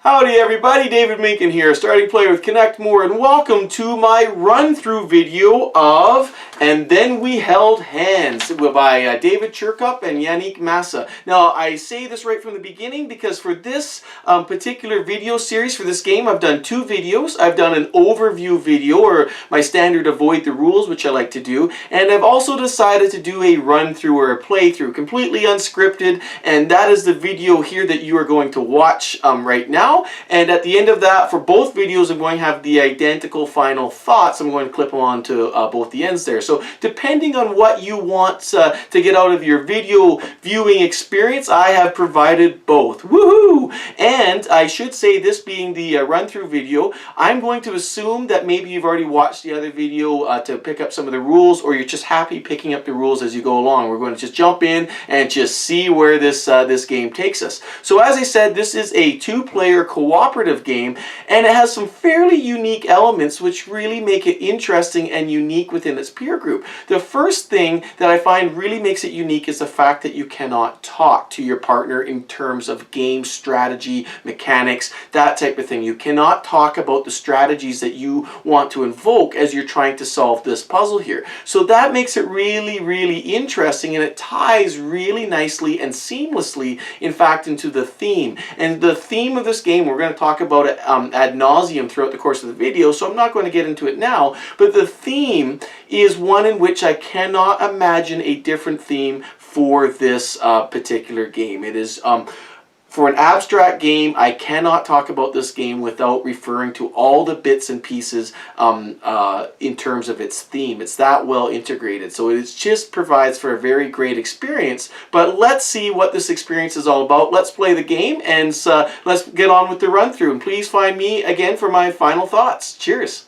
Howdy everybody, David Minkin here, starting player with Connect More, and welcome to my run-through video of And Then We Held Hands by David Cherkup and Yannick Massa. Now, I say this right from the beginning because for this particular video series, for this game, I've done two videos. I've done an overview video, or my standard avoid the rules, which I like to do, and I've also decided to do a run-through or a playthrough, completely unscripted, and that is the video here that you are going to watch right now. And at the end of that, for both videos, I'm going to have the identical final thoughts. I'm going to clip them onto both the ends there. So depending on what you want to get out of your video viewing experience, I have provided both. Woohoo! And I should say, this being the run-through video, I'm going to assume that maybe you've already watched the other video to pick up some of the rules, or you're just happy picking up the rules as you go along. We're going to just jump in and just see where this game takes us. So as I said, this is a two-player cooperative game, and it has some fairly unique elements which really make it interesting and unique within its peer group. The first thing that I find really makes it unique is the fact that you cannot talk to your partner in terms of game strategy, mechanics, that type of thing. You cannot talk about the strategies that you want to invoke as you're trying to solve this puzzle here. So that makes it really, really interesting, and it ties really nicely and seamlessly, in fact, into the theme. And the theme of this game, we're going to talk about it ad nauseum throughout the course of the video, so I'm not going to get into it now, but the theme is one in which I cannot imagine a different theme for this particular game. It is for an abstract game, I cannot talk about this game without referring to all the bits and pieces in terms of its theme. It's that well integrated. So it just provides for a very great experience. But let's see what this experience is all about. Let's play the game, and let's get on with the run through. And please find me again for my final thoughts. Cheers.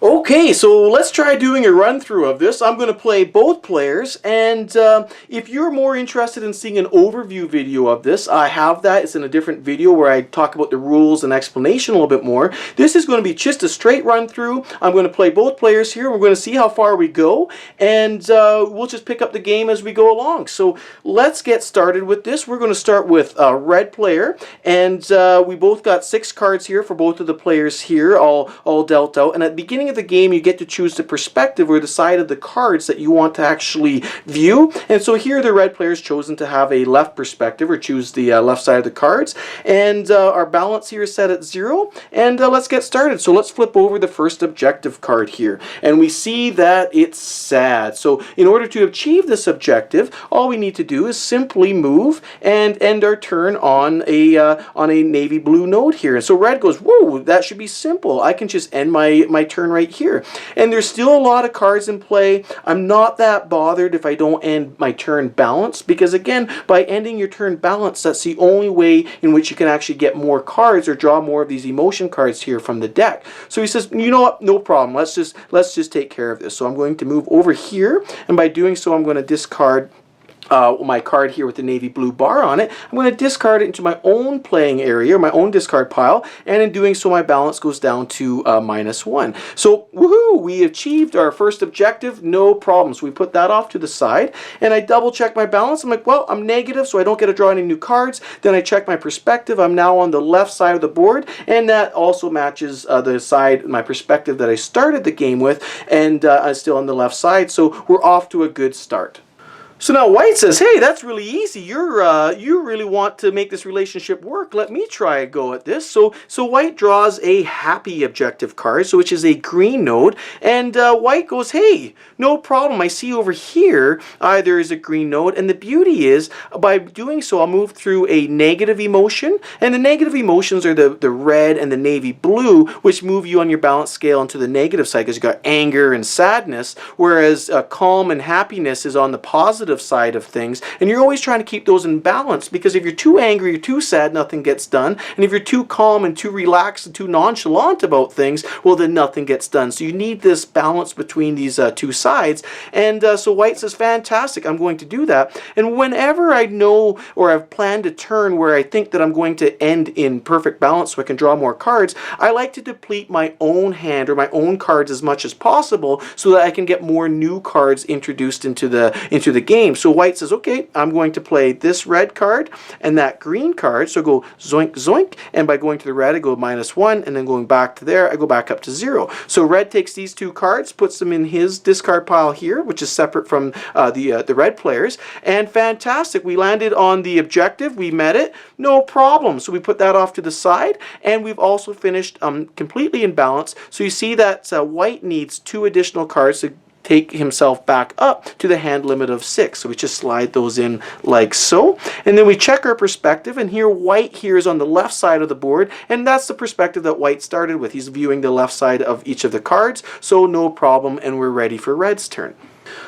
Okay, so let's try doing a run-through of this. I'm going to play both players, and if you're more interested in seeing an overview video of this, I have that. It's in a different video where I talk about the rules and explanation a little bit more. This is going to be just a straight run-through. I'm going to play both players here. We're going to see how far we go, and we'll just pick up the game as we go along. So let's get started with this. We're going to start with a red player, and we both got 6 cards here for both of the players here, all dealt out. And at the beginning of the game, you get to choose the perspective or the side of the cards that you want to actually view. And so here the red player's chosen to have a left perspective, or choose the left side of the cards. And our balance here is set at 0. And let's get started. So let's flip over the first objective card here. And we see that it's sad. So in order to achieve this objective, all we need to do is simply move and end our turn on a navy blue node here. And so red goes, whoa, that should be simple. I can just end my turn right here. And there's still a lot of cards in play. I'm not that bothered if I don't end my turn balanced, because again, by ending your turn balanced, that's the only way in which you can actually get more cards or draw more of these emotion cards here from the deck. So he says, you know what, no problem. Let's just take care of this. So I'm going to move over here, and by doing so, I'm going to discard my card here with the navy blue bar on it. I'm going to discard it into my own playing area, or my own discard pile, and in doing so my balance goes down to -1. So woohoo, we achieved our first objective, no problem. So we put that off to the side, and I double check my balance. I'm like, well, I'm negative, so I don't get to draw any new cards. Then I check my perspective. I'm now on the left side of the board, and that also matches the side, my perspective that I started the game with, and I'm still on the left side, so we're off to a good start. So now white says, hey, that's really easy. You really want to make this relationship work. Let me try a go at this. So white draws a happy objective card, so which is a green node, and white goes, hey, no problem. I see over here there is a green node, and the beauty is, by doing so, I'll move through a negative emotion, and the negative emotions are the red and the navy blue, which move you on your balance scale into the negative side, because you got anger and sadness, whereas calm and happiness is on the positive side of things, and you're always trying to keep those in balance, because if you're too angry or too sad, nothing gets done, and if you're too calm and too relaxed and too nonchalant about things, well, then nothing gets done. So you need this balance between these two sides, and so white says, fantastic, I'm going to do that. And whenever I know, or I've planned a turn where I think that I'm going to end in perfect balance so I can draw more cards, I like to deplete my own hand or my own cards as much as possible so that I can get more new cards introduced into the game. game. So white says, okay, I'm going to play this red card and that green card. So go zoink, zoink. And by going to the red, I go -1. And then going back to there, I go back up to 0. So red takes these 2 cards, puts them in his discard pile here, which is separate from the red players. And fantastic. We landed on the objective. We met it. No problem. So we put that off to the side. And we've also finished completely in balance. So you see that white needs 2 additional cards to take himself back up to the hand limit of 6. So we just slide those in like so. And then we check our perspective, and here white here is on the left side of the board, and that's the perspective that white started with. He's viewing the left side of each of the cards, so no problem, and we're ready for red's turn.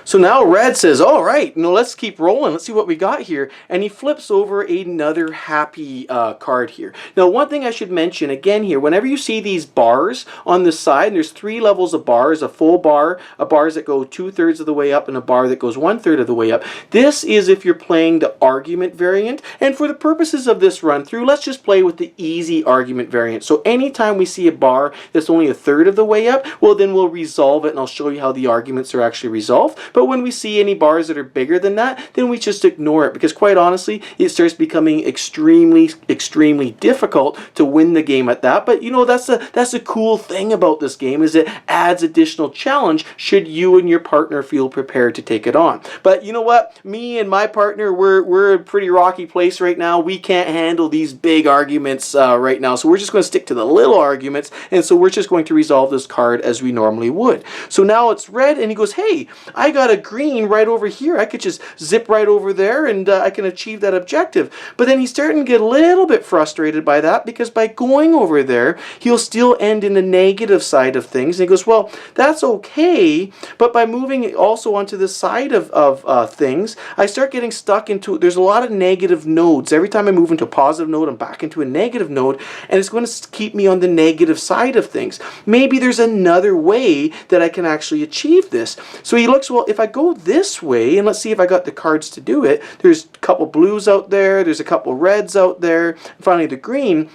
So now red says, all right, let's keep rolling. Let's see what we got here. And he flips over another happy card here. Now, one thing I should mention again here, whenever you see these bars on the side, and there's 3 levels of bars, a full bar, a bars that go 2/3 of the way up, and a bar that goes 1/3 of the way up. This is if you're playing the argument variant. And for the purposes of this run through, let's just play with the easy argument variant. So anytime we see a bar that's only 1/3 of the way up, well, then we'll resolve it, and I'll show you how the arguments are actually resolved. But when we see any bars that are bigger than that, then we just ignore it, because quite honestly, it starts becoming extremely difficult to win the game at that. But that's the cool thing about this game, is it adds additional challenge should you and your partner feel prepared to take it on. But you know what? Me and my partner, we're in a pretty rocky place right now. We can't handle these big arguments right now. So we're just going to stick to the little arguments, and so we're just going to resolve this card as we normally would. So now it's red, and he goes, hey, I got a green right over here. I could just zip right over there, and I can achieve that objective. But then he's starting to get a little bit frustrated by that, because by going over there, he'll still end in the negative side of things. And he goes, well, that's okay, but by moving also onto the side of things, I start getting stuck into, there's a lot of negative nodes. Every time I move into a positive node, I'm back into a negative node, and it's going to keep me on the negative side of things. Maybe there's another way that I can actually achieve this. So he looks, well, if I go this way, and let's see if I got the cards to do it. There's a couple blues out there, there's a couple reds out there, and finally the green.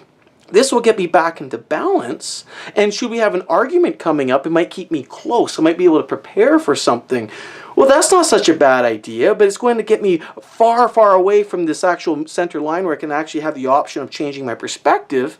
This will get me back into balance, and should we have an argument coming up, it might keep me close. I might be able to prepare for something. Well, that's not such a bad idea, but it's going to get me far, far away from this actual center line where I can actually have the option of changing my perspective.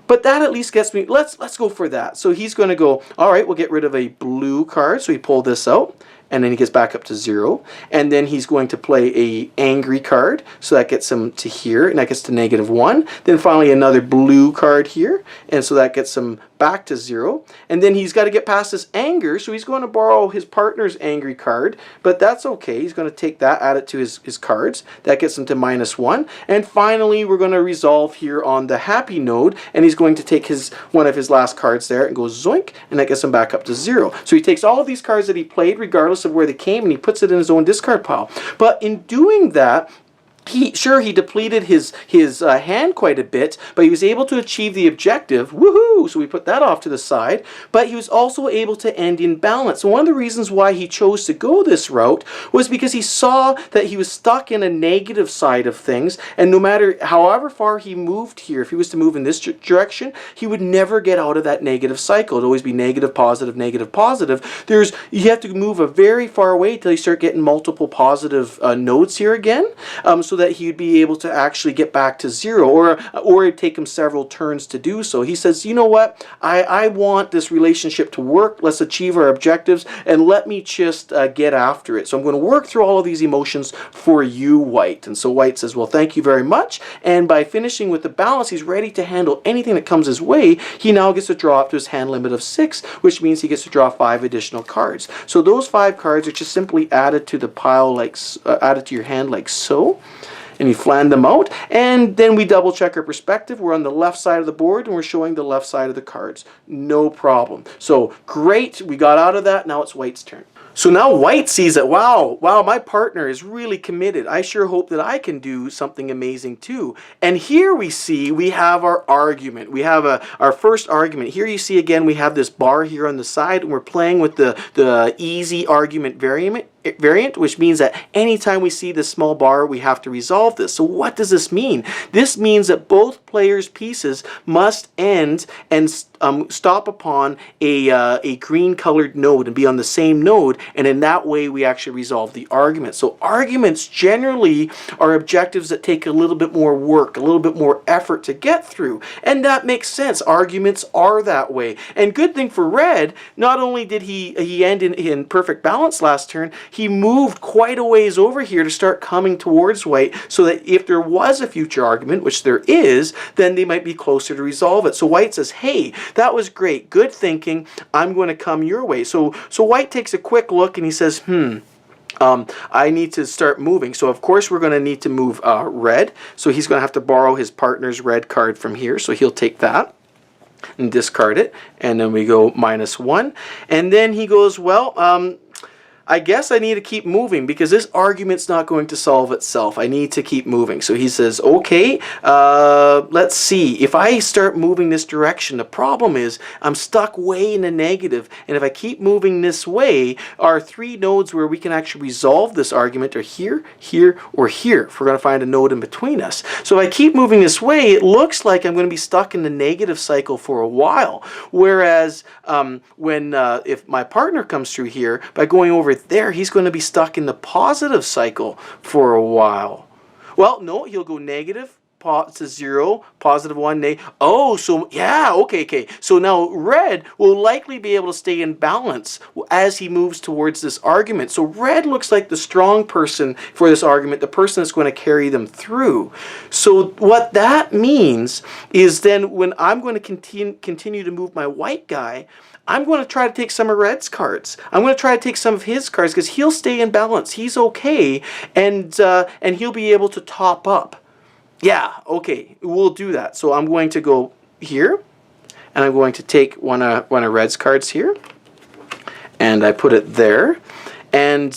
But that at least gets me, let's go for that. So he's going to go, all right, we'll get rid of a blue card. So we pull this out, and then he gets back up to 0. And then he's going to play a angry card, so that gets him to here, and that gets to -1. Then finally another blue card here, and so that gets him back to 0. And then he's got to get past this anger, so he's going to borrow his partner's angry card, but that's okay. He's going to take that, add it to his cards. That gets him to -1. And finally, we're going to resolve here on the happy node, and he's going to take one of his last cards there and go zoink, and that gets him back up to 0. So he takes all of these cards that he played, regardless of where they came, and he puts it in his own discard pile. But in doing that, he depleted his hand quite a bit, but he was able to achieve the objective. Woohoo! So we put that off to the side, but he was also able to end in balance. So one of the reasons why he chose to go this route was because he saw that he was stuck in a negative side of things, and no matter however far he moved here, if he was to move in this direction, he would never get out of that negative cycle. It'd always be negative, positive, negative, positive. You have to move a very far away till you start getting multiple positive nodes here again. So that he'd be able to actually get back to 0, or it'd take him several turns to do so. He says, you know what, I want this relationship to work, let's achieve our objectives, and let me just get after it. So I'm going to work through all of these emotions for you, White. And so White says, well, thank you very much, and by finishing with the balance, he's ready to handle anything that comes his way. He now gets to draw up to his hand limit of 6, which means he gets to draw 5 additional cards. So those 5 cards are just simply added to the pile, added to your hand like so. And you flan them out, and then we double check our perspective. We're on the left side of the board, and we're showing the left side of the cards. No problem. So great, we got out of that. Now it's White's turn. So now White sees that, wow, my partner is really committed. I sure hope that I can do something amazing too. And here we have our argument. We have our first argument. Here you see again, we have this bar here on the side, and we're playing with the easy argument variant. variant, which means that anytime we see this small bar, we have to resolve this. So what does this mean? This means that both players' pieces must end and stop upon a green colored node and be on the same node, and in that way we actually resolve the argument. So arguments generally are objectives that take a little bit more work, a little bit more effort to get through, and that makes sense. Arguments are that way. And good thing for red, not only did he end in perfect balance last turn, he moved quite a ways over here to start coming towards white, so that if there was a future argument, which there is, then they might be closer to resolve it. So white says, hey, that was great, good thinking, I'm going to come your way. So white takes a quick look and he says, I need to start moving. So of course we're going to need to move red. So he's going to have to borrow his partner's red card from here. So he'll take that and discard it. And then we go -1. And then he goes, well, I guess I need to keep moving because this argument's not going to solve itself. I need to keep moving. So he says, okay, let's see. If I start moving this direction, the problem is I'm stuck way in the negative. And if I keep moving this way, our 3 nodes where we can actually resolve this argument are here, here, or here, if we're going to find a node in between us. So if I keep moving this way, it looks like I'm going to be stuck in the negative cycle for a while. Whereas if my partner comes through here, by going over there, he's going to be stuck in the positive cycle for a while. Well, no, he'll go negative to 0, +1, negative. Oh, so yeah, okay. So now red will likely be able to stay in balance as he moves towards this argument. So red looks like the strong person for this argument, the person that's going to carry them through. So what that means is then when I'm going to continue to move my white guy, I'm going to try to take some of red's cards. I'm going to try to take some of his cards because he'll stay in balance. He's okay, and he'll be able to top up. Yeah, okay, we'll do that. So I'm going to go here, and I'm going to take one of red's cards here, and I put it there. And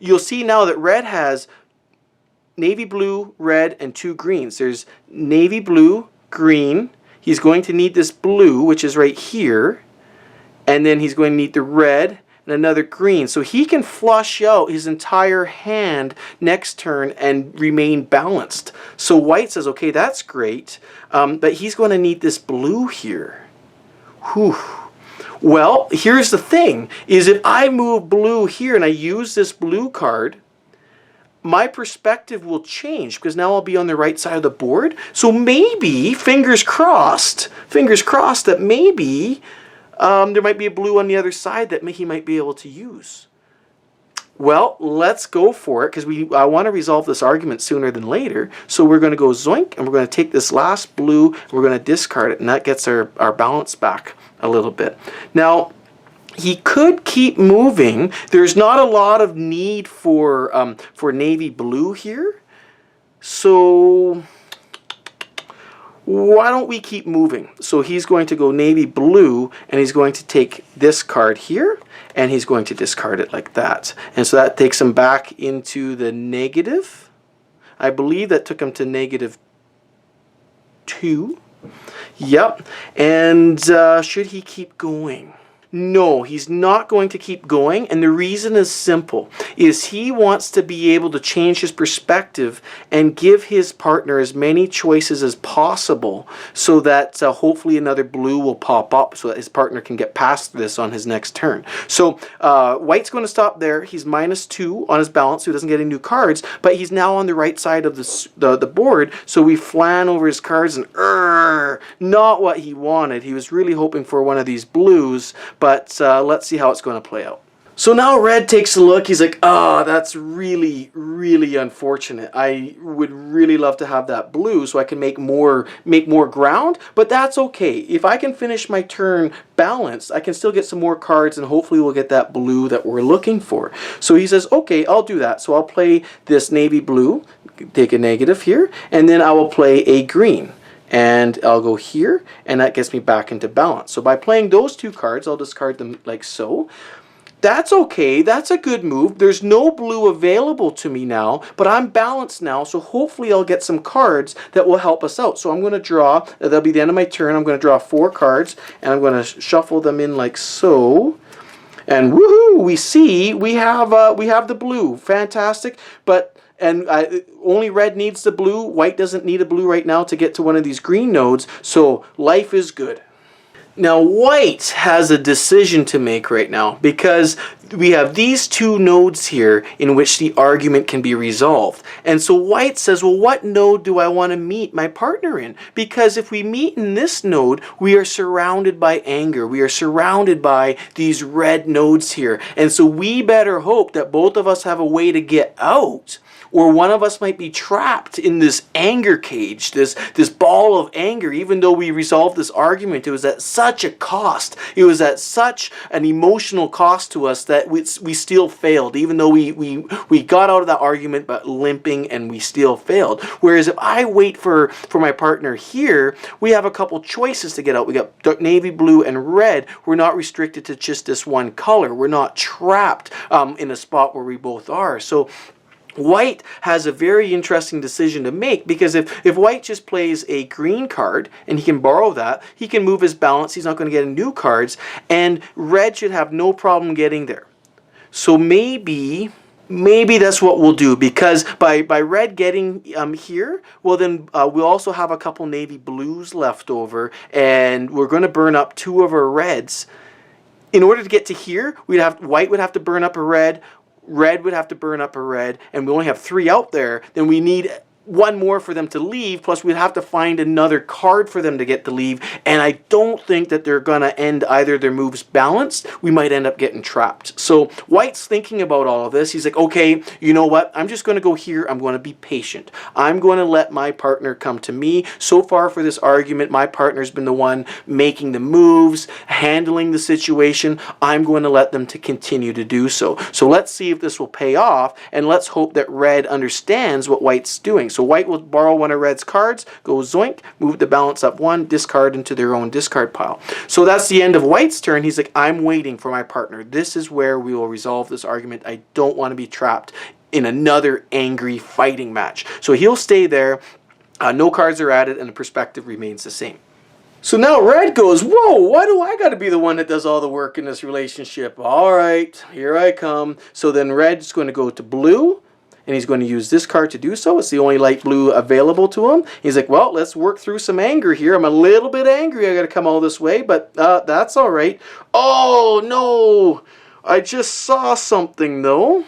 you'll see now that red has navy blue, red, and 2 greens. There's navy blue, green. He's going to need this blue, which is right here. And then he's going to need the red and another green. So he can flush out his entire hand next turn and remain balanced. So white says, okay, that's great. But he's going to need this blue here. Whew. Well, here's the thing, is if I move blue here and I use this blue card, my perspective will change because now I'll be on the right side of the board. So maybe, fingers crossed that maybe there might be a blue on the other side that he might be able to use. Well, let's go for it because I want to resolve this argument sooner than later. So we're going to go zoink, and we're going to take this last blue, and we're going to discard it, and that gets our balance back a little bit. Now, he could keep moving. There's not a lot of need for navy blue here. So why don't we keep moving? So he's going to go navy blue, and he's going to take this card here, and he's going to discard it like that. And so that takes him back into the negative. I believe that took him to -2. Yep. And should he keep going? No, he's not going to keep going, and the reason is simple, is he wants to be able to change his perspective and give his partner as many choices as possible so that hopefully another blue will pop up so that his partner can get past this on his next turn. So white's going to stop there. He's -2 on his balance, so he doesn't get any new cards, but he's now on the right side of the board, so we flan over his cards, and not what he wanted. He was really hoping for one of these blues, but let's see how it's going to play out. So now red takes a look. He's like, that's really, really unfortunate. I would really love to have that blue so I can make more ground, but that's okay. If I can finish my turn balanced, I can still get some more cards, and hopefully we'll get that blue that we're looking for. So he says, okay, I'll do that. So I'll play this navy blue, take a negative here, and then I will play a green. And I'll go here, and that gets me back into balance. So by playing those 2 cards, I'll discard them like so. That's okay. That's a good move. There's no blue available to me now, but I'm balanced now, so hopefully I'll get some cards that will help us out. So I'm going to draw, that'll be the end of my turn, I'm going to draw 4 cards, and I'm going to shuffle them in like so. And woohoo, we have the blue. Fantastic. But only red needs the blue. White doesn't need a blue right now to get to one of these green nodes. So life is good. Now white has a decision to make right now because we have these two nodes here in which the argument can be resolved. And so white says, well, what node do I want to meet my partner in? Because if we meet in this node, we are surrounded by anger. We are surrounded by these red nodes here. And so we better hope that both of us have a way to get out, or one of us might be trapped in this anger cage, this ball of anger. Even though we resolved this argument, it was at such a cost. It was at such an emotional cost to us that we still failed. Even though we got out of that argument but limping, and we still failed. Whereas if I wait for my partner here, we have a couple choices to get out. We got navy blue and red. We're not restricted to just this one color. We're not trapped in a spot where we both are. So white has a very interesting decision to make, because if white just plays a green card and he can borrow that, he can move his balance, he's not going to get any new cards, and red should have no problem getting there. So maybe that's what we'll do, because by red getting here, well then we'll also have a couple navy blues left over, and we're going to burn up two of our reds. In order to get to here, white would have to burn up a red, red would have to burn up a red, and we only have 3 out there. Then we need one more for them to leave, plus we'd have to find another card for them to get to leave, and I don't think that they're going to end either their moves balanced. We might end up getting trapped. So white's thinking about all of this. He's like, okay, you know what? I'm just going to go here. I'm going to be patient. I'm going to let my partner come to me. So far for this argument, my partner's been the one making the moves, handling the situation. I'm going to let them to continue to do so. So let's see if this will pay off, and let's hope that red understands what white's doing. So white will borrow one of red's cards, go zoink, move the balance up 1, discard into their own discard pile. So that's the end of white's turn. He's like, I'm waiting for my partner. This is where we will resolve this argument. I don't want to be trapped in another angry fighting match. So he'll stay there. No cards are added, and the perspective remains the same. So now red goes, whoa, why do I got to be the one that does all the work in this relationship? All right, here I come. So then red's going to go to blue, and he's going to use this card to do so. It's the only light blue available to him. He's like, well, let's work through some anger here. I'm a little bit angry. I got to come all this way, but that's all right. Oh, no. I just saw something, though.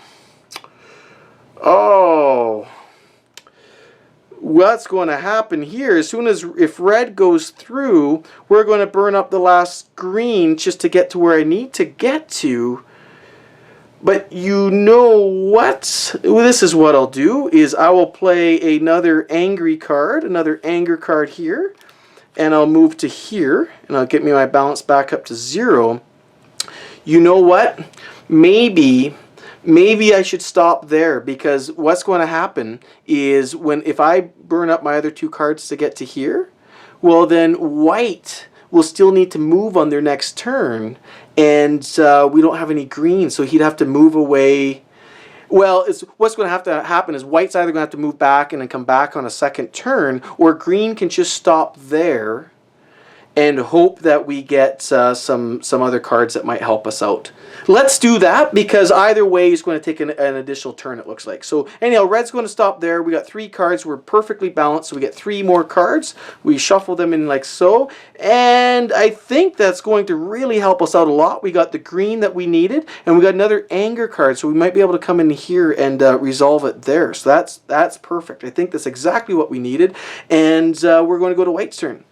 Oh. What's going to happen here, if red goes through, we're going to burn up the last green just to get to where I need to get to. But you know what? This is what I'll do, is I will play another angry card, another anger card here, and I'll move to here, and I'll get me my balance back up to 0. You know what? Maybe I should stop there, because what's going to happen is if I burn up my other 2 cards to get to here, well then white will still need to move on their next turn, and we don't have any green, so he'd have to move away. Well, what's going to have to happen is white's either going to have to move back and then come back on a second turn, or green can just stop there and hope that we get some other cards that might help us out. Let's do that, because either way is going to take an additional turn, it looks like. So anyhow, red's going to stop there. We got 3 cards. We're perfectly balanced, so we get 3 more cards. We shuffle them in like so, and I think that's going to really help us out a lot. We got the green that we needed, and we got another anger card, so we might be able to come in here and resolve it there. So that's perfect. I think that's exactly what we needed, and we're going to go to white's turn.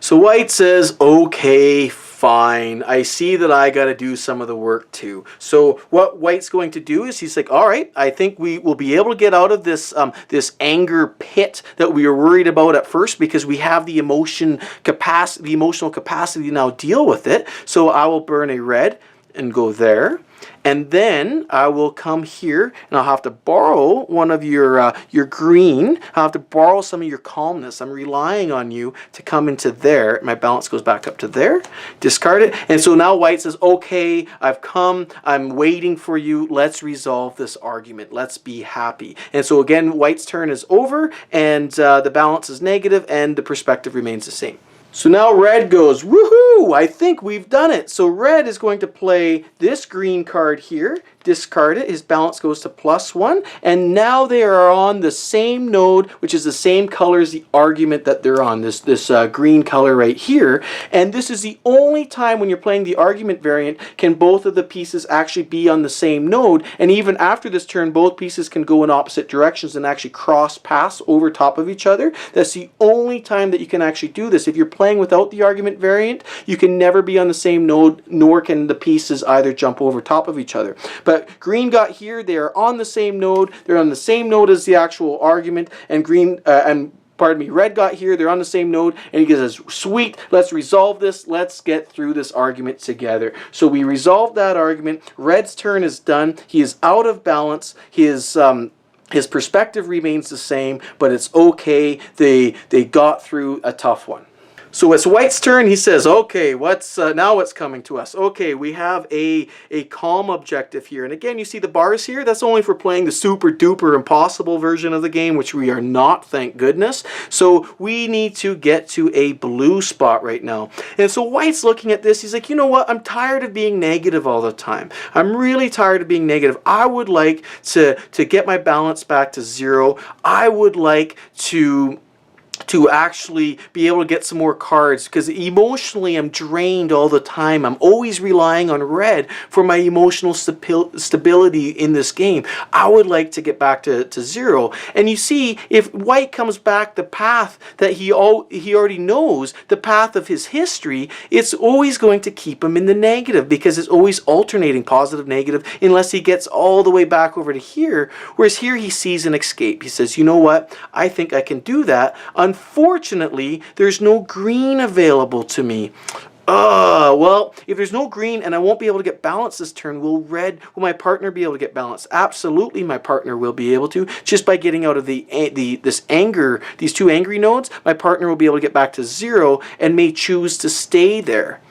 So white says, okay, fine. I see that I got to do some of the work too. So what white's going to do is he's like, all right, I think we will be able to get out of this this anger pit that we were worried about at first, because we have the emotional capacity to now deal with it. So I will burn a red and go there. And then I will come here, and I'll have to borrow one of your green. I'll have to borrow some of your calmness. I'm relying on you to come into there. My balance goes back up to there. Discard it. And so now white says, okay, I've come. I'm waiting for you. Let's resolve this argument. Let's be happy. And so again, white's turn is over, and the balance is negative, and the perspective remains the same. So now red goes, woohoo! Woohoo! I think we've done it. So red is going to play this green card here, discard it, his balance goes to +1, and now they are on the same node, which is the same color as the argument that they're on, this green color right here. And this is the only time when you're playing the argument variant can both of the pieces actually be on the same node, and even after this turn both pieces can go in opposite directions and actually cross paths over top of each other. That's the only time that you can actually do this. If you're playing without the argument variant, you can never be on the same node, nor can the pieces either jump over top of each other. But green got here, they are on the same node, they're on the same node as the actual argument, and red got here, they're on the same node, and he says, sweet, let's resolve this, let's get through this argument together. So we resolved that argument, red's turn is done, he is out of balance, his perspective remains the same, but it's okay, they got through a tough one. So it's white's turn. He says, okay, now what's coming to us? Okay, we have a calm objective here. And again, you see the bars here? That's only for playing the super duper impossible version of the game, which we are not, thank goodness. So we need to get to a blue spot right now. And so white's looking at this. He's like, you know what? I'm tired of being negative all the time. I'm really tired of being negative. I would like to get my balance back to 0. I would like to actually be able to get some more cards, because emotionally I'm drained all the time. I'm always relying on red for my emotional stability in this game. I would like to get back to 0. And you see, if white comes back the path that he already knows, the path of his history, it's always going to keep him in the negative, because it's always alternating positive, negative, unless he gets all the way back over to here. Whereas here he sees an escape. He says, you know what? I think I can do that. Unfortunately, there's no green available to me. Well, if there's no green and I won't be able to get balance this turn, will my partner be able to get balance? Absolutely, my partner will be able to. Just by getting out of these two angry nodes, my partner will be able to get back to 0 and may choose to stay there.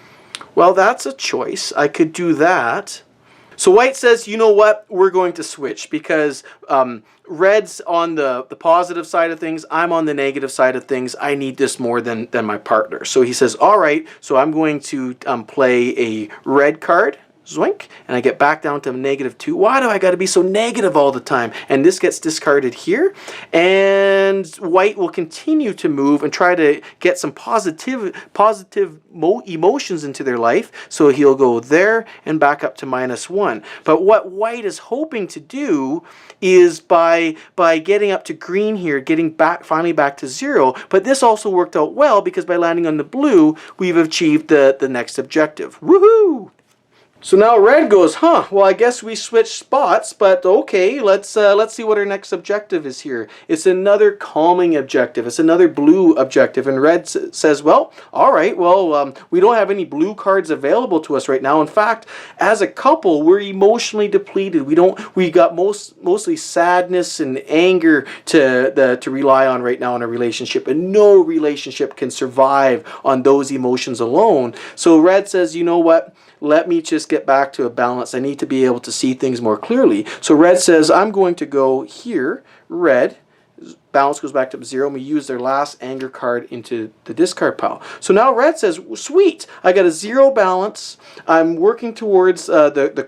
Well, that's a choice. I could do that. So white says, you know what, we're going to switch, because red's on the positive side of things, I'm on the negative side of things, I need this more than my partner. So he says, all right, so I'm going to play a red card, zoink, and I get back down to -2. Why do I got to be so negative all the time? And this gets discarded here, and white will continue to move and try to get some positive emotions into their life. So he'll go there and back up to -1. But what white is hoping to do is by getting up to green here, getting finally back to 0. But this also worked out well, because by landing on the blue, we've achieved the next objective. Woohoo! So now red goes, well, I guess we switched spots, but okay, let's see what our next objective is here. It's another calming objective. It's another blue objective, and red says, well, all right, well, we don't have any blue cards available to us right now. In fact, as a couple, we're emotionally depleted. We got mostly sadness and anger to rely on right now in a relationship, and no relationship can survive on those emotions alone. So red says, you know what? Let me just get back to a balance. I need to be able to see things more clearly. So red says, I'm going to go here, red, balance goes back to 0, and we use their last anger card into the discard pile. So now red says, sweet, I got a 0 balance. I'm working towards the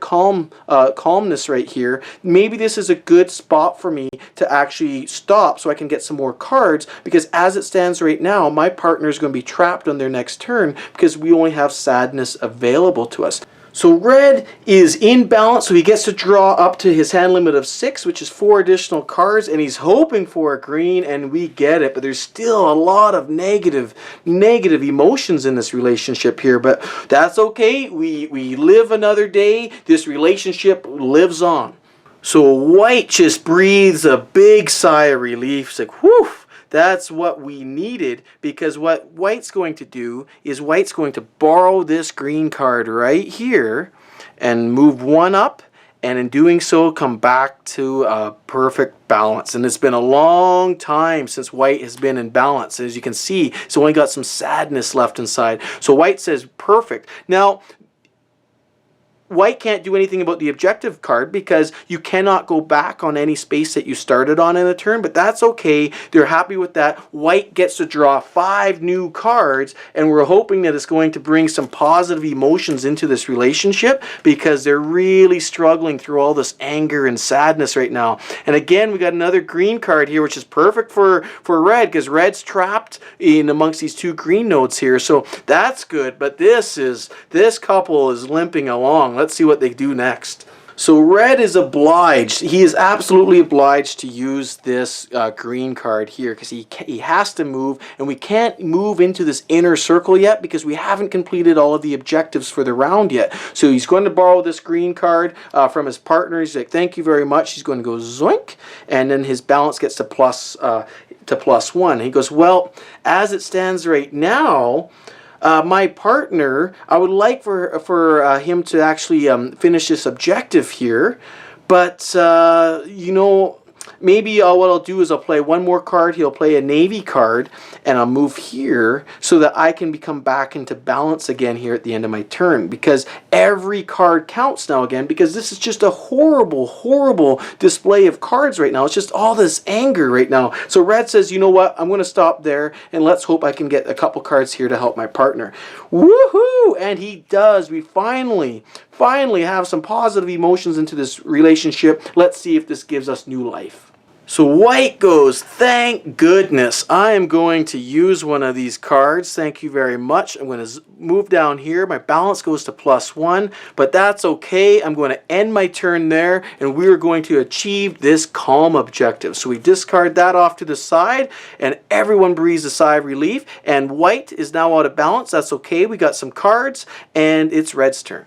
calmness right here. Maybe this is a good spot for me to actually stop so I can get some more cards, because as it stands right now, my partner is going to be trapped on their next turn because we only have sadness available to us. So red is in balance, so he gets to draw up to his hand limit of 6, which is 4 additional cards, and he's hoping for a green, and we get it. But there's still a lot of negative emotions in this relationship here, but that's okay. We live another day. This relationship lives on. So white just breathes a big sigh of relief. It's like, whew. That's what we needed, because what white's going to do is white's going to borrow this green card right here and move 1 up, and in doing so come back to a perfect balance. And it's been a long time since white has been in balance. As you can see, it's only got some sadness left inside. So white says perfect. Now White can't do anything about the objective card because you cannot go back on any space that you started on in a turn, but that's okay. They're happy with that. White gets to draw 5 new cards, and we're hoping that it's going to bring some positive emotions into this relationship because they're really struggling through all this anger and sadness right now. And again, we got another green card here, which is perfect for red because red's trapped in amongst these 2 green nodes here. So that's good, but this couple is limping along. Let's see what they do next. So red is obliged. He is absolutely obliged to use this green card here because he has to move, and we can't move into this inner circle yet because we haven't completed all of the objectives for the round yet. So he's going to borrow this green card from his partner. He's like, thank you very much. He's going to go zoink, and then his balance gets to +1. He goes, well, as it stands right now, my partner, I would like for him to actually finish this objective here, but you know, maybe what I'll do is I'll play one more card. He'll play a navy card, and I'll move here so that I can become back into balance again here at the end of my turn, because every card counts now again, because this is just a horrible, horrible display of cards right now. It's just all this anger right now. So red says, you know what, I'm going to stop there, and let's hope I can get a couple cards here to help my partner. Woohoo! And he does. We finally have some positive emotions into this relationship. Let's see if this gives us new life. So white goes, thank goodness, I am going to use one of these cards. Thank you very much. I'm going to move down here. My balance goes to +1, but that's okay. I'm going to end my turn there, and we are going to achieve this calm objective. So we discard that off to the side, and everyone breathes a sigh of relief, and white is now out of balance. That's okay. We got some cards, and it's red's turn.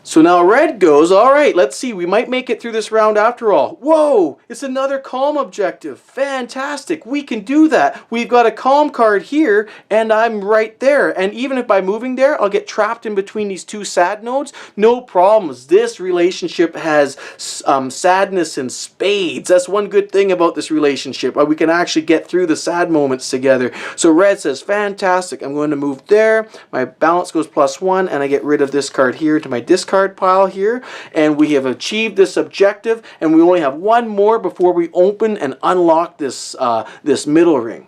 So now red goes, all right, let's see, we might make it through this round after all. Whoa, it's another calm objective. Fantastic, we can do that. We've got a calm card here, and I'm right there. And even if by moving there, I'll get trapped in between these 2 sad nodes, no problems. This relationship has sadness in spades. That's one good thing about this relationship. We can actually get through the sad moments together. So red says, fantastic, I'm going to move there. My balance goes +1, and I get rid of this card here to my discard pile here, and we have achieved this objective, and we only have one more before we open and unlock this this middle ring.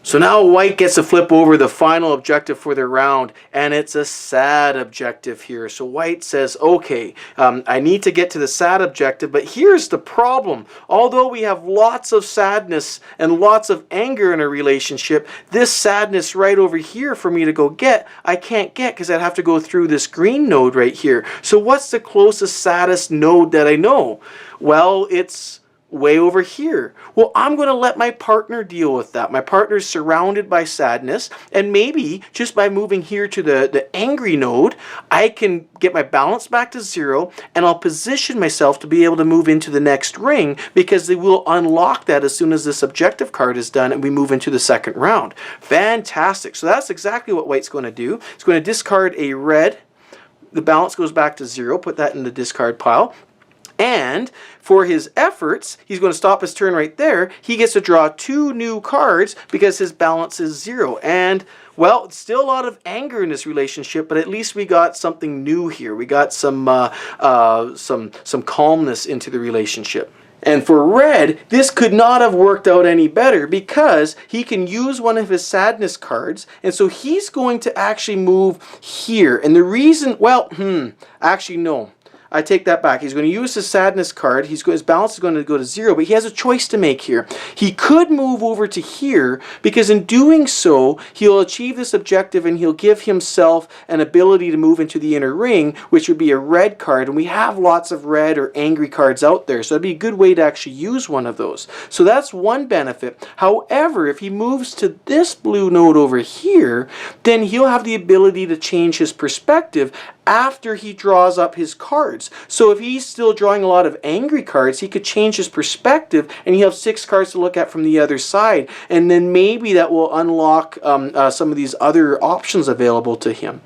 So now white gets to flip over the final objective for the round, and it's a sad objective here. So white says, okay, I need to get to the sad objective, but here's the problem. Although we have lots of sadness and lots of anger in a relationship, this sadness right over here for me to go get, I can't get because I'd have to go through this green node right here. So what's the closest saddest node that I know? Well, it's way over here. Well, I'm going to let my partner deal with that. My partner's surrounded by sadness, and maybe just by moving here to the angry node, I can get my balance back to 0, and I'll position myself to be able to move into the next ring, because they will unlock that as soon as this objective card is done and we move into the second round. Fantastic. So that's exactly what white's going to do. It's going to discard a red. The balance goes back to 0. Put that in the discard pile. And for his efforts, he's going to stop his turn right there. He gets to draw 2 new cards because his balance is 0. And, well, it's still a lot of anger in this relationship, but at least we got something new here. We got some calmness into the relationship. And for red, this could not have worked out any better because he can use one of his sadness cards, and so he's going to actually move here. And the reason, well, actually no. I take that back. He's going to use his sadness card. His balance is going to go to 0, but he has a choice to make here. He could move over to here, because in doing so, he'll achieve this objective and he'll give himself an ability to move into the inner ring, which would be a red card, and we have lots of red or angry cards out there, so it'd be a good way to actually use one of those. So that's one benefit. However, if he moves to this blue node over here, then he'll have the ability to change his perspective after he draws up his cards. So if he's still drawing a lot of angry cards, he could change his perspective and he have 6 cards to look at from the other side, and then maybe that will unlock some of these other options available to him.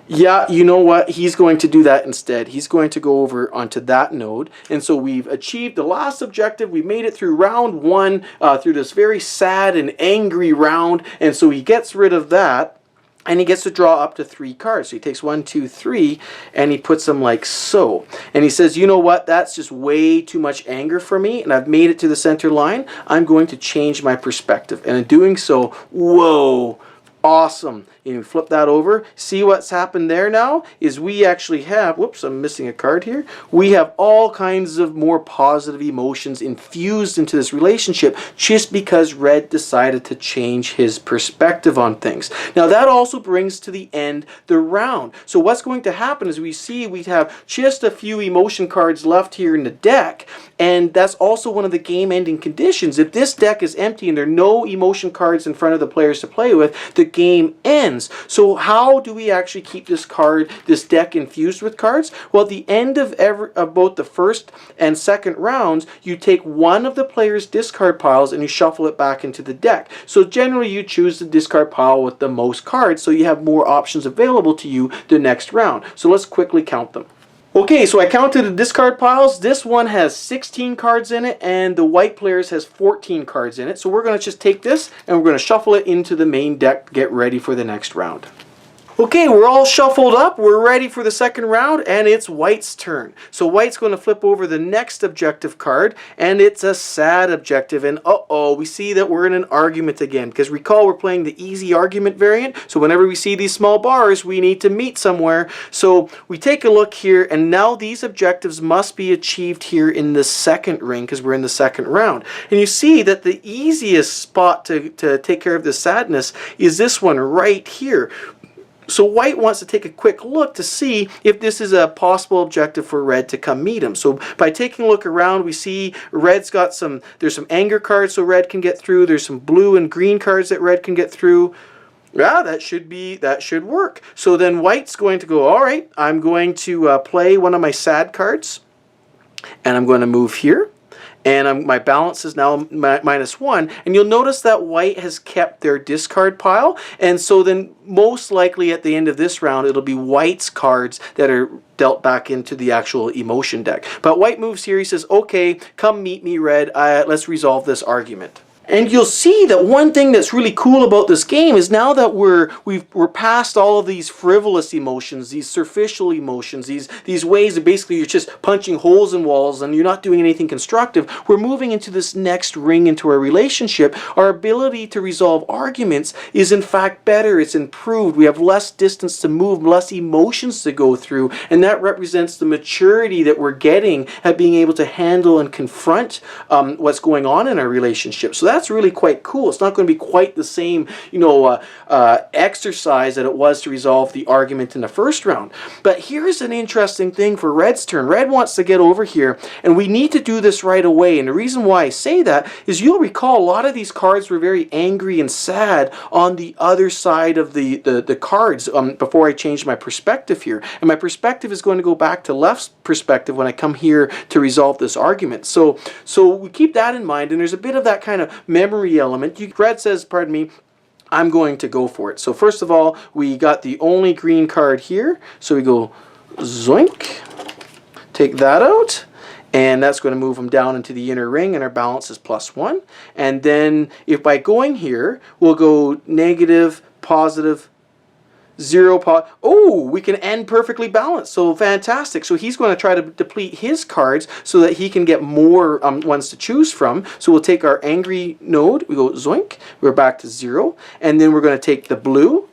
Yeah, you know what? He's going to do that instead. He's going to go over onto that node. And so we've achieved the last objective. We made it through round 1, through this very sad and angry round. And so he gets rid of that. And he gets to draw up to 3 cards. So he takes 1, 2, 3, and he puts them like so. And he says, you know what, that's just way too much anger for me, and I've made it to the center line. I'm going to change my perspective. And in doing so, whoa, awesome. And you flip that over. See what's happened there now is we actually have, whoops, I'm missing a card here. We have all kinds of more positive emotions infused into this relationship just because Red decided to change his perspective on things. Now that also brings to the end the round. So what's going to happen is we have just a few emotion cards left here in the deck, and that's also one of the game-ending conditions. If this deck is empty and there are no emotion cards in front of the players to play with, the game ends. So how do we actually keep this deck infused with cards? Well, at the end of both the first and second rounds, you take one of the players' discard piles and you shuffle it back into the deck. So generally you choose the discard pile with the most cards, so you have more options available to you the next round. So let's quickly count them. Okay, so I counted the discard piles. This one has 16 cards in it, and the white players has 14 cards in it. So we're going to just take this, and we're going to shuffle it into the main deck to get ready for the next round. Okay, we're all shuffled up. We're ready for the second round, and it's White's turn. So White's going to flip over the next objective card, and it's a sad objective. And uh-oh, we see that we're in an argument again. Because recall, we're playing the easy argument variant. So whenever we see these small bars, we need to meet somewhere. So we take a look here, and now these objectives must be achieved here in the second ring, because we're in the second round. And you see that the easiest spot to take care of the sadness is this one right here. So White wants to take a quick look to see if this is a possible objective for Red to come meet him. So by taking a look around, we see Red's got there's some anger cards so Red can get through. There's some blue and green cards that Red can get through. Yeah, that should work. So then White's going to go, all right, I'm going to play one of my sad cards, and I'm going to move here. And my balance is now -1. And you'll notice that White has kept their discard pile. And so then most likely at the end of this round, it'll be White's cards that are dealt back into the actual emotion deck. But White moves here. He says, okay, come meet me, Red. Let's resolve this argument. And you'll see that one thing that's really cool about this game is now that we're past all of these frivolous emotions, these superficial emotions, these ways that basically you're just punching holes in walls and you're not doing anything constructive, we're moving into this next ring into our relationship. Our ability to resolve arguments is in fact better, it's improved. We have less distance to move, less emotions to go through, and that represents the maturity that we're getting at being able to handle and confront what's going on in our relationship. So that's really quite cool. It's not going to be quite the same, exercise that it was to resolve the argument in the first round. But here's an interesting thing for Red's turn. Red wants to get over here, and we need to do this right away. And the reason why I say that is you'll recall a lot of these cards were very angry and sad on the other side of the cards before I changed my perspective here. And my perspective is going to go back to left's perspective when I come here to resolve this argument. So we keep that in mind, and there's a bit of that kind of memory element. Red says, pardon me, I'm going to go for it. So first of all, we got the only green card here. So we go zoink, take that out, and that's going to move them down into the inner ring, and our balance is +1. And then if by going here, we'll go negative, positive, 0, oh, we can end perfectly balanced. So fantastic. So he's going to try to deplete his cards so that he can get more ones to choose from. So we'll take our angry node, we go zoink, we're back to 0, and then we're going to take the blue,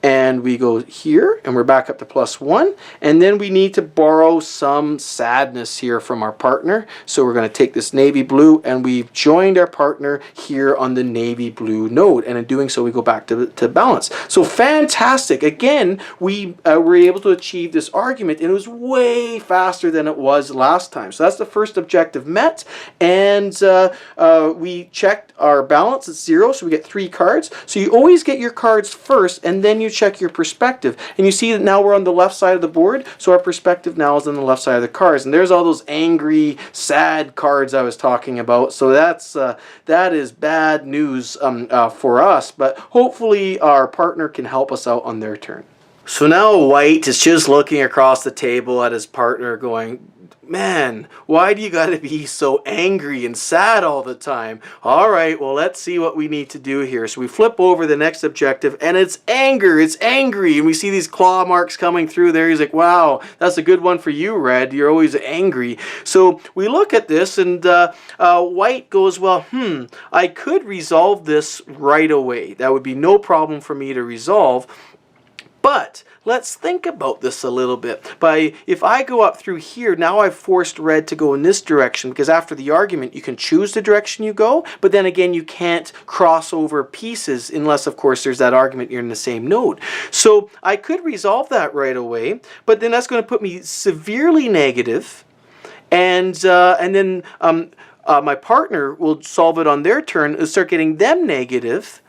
and we go here, and we're back up to +1, and then we need to borrow some sadness here from our partner. So we're going to take this navy blue, and we've joined our partner here on the navy blue node, and in doing so we go back to balance. So fantastic. Again, we were able to achieve this argument, and it was way faster than it was last time. So that's the first objective met, and we checked our balance at 0, so we get 3 cards. So you always get your cards first, and then you check your perspective, and you see that now we're on the left side of the board, so our perspective now is on the left side of the cards, and there's all those angry, sad cards I was talking about. So that is bad news for us, but hopefully our partner can help us out on their turn. So now White is just looking across the table at his partner going, man, why do you gotta be so angry and sad all the time? All right, well, let's see what we need to do here. So we flip over the next objective, and it's anger. It's angry, and we see these claw marks coming through there. He's like, wow, that's a good one for you, Red. You're always angry. So we look at this, and White goes, well, I could resolve this right away. That would be no problem for me to resolve. But let's think about this a little bit. If I go up through here, now I've forced Red to go in this direction, because after the argument you can choose the direction you go, but then again you can't cross over pieces unless of course there's that argument you're in the same node. So I could resolve that right away, but then that's going to put me severely negative, and then my partner will solve it on their turn and start getting them negative.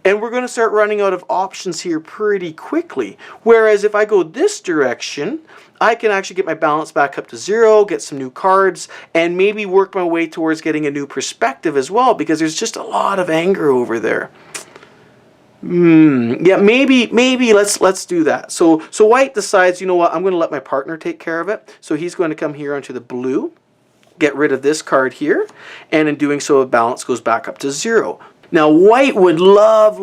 And we're going to start running out of options here pretty quickly. Whereas if I go this direction, I can actually get my balance back up to 0, get some new cards, and maybe work my way towards getting a new perspective as well, because there's just a lot of anger over there. Yeah, maybe let's do that. So White decides, you know what, I'm going to let my partner take care of it. So he's going to come here onto the blue, get rid of this card here, and in doing so, the balance goes back up to 0. Now, White would love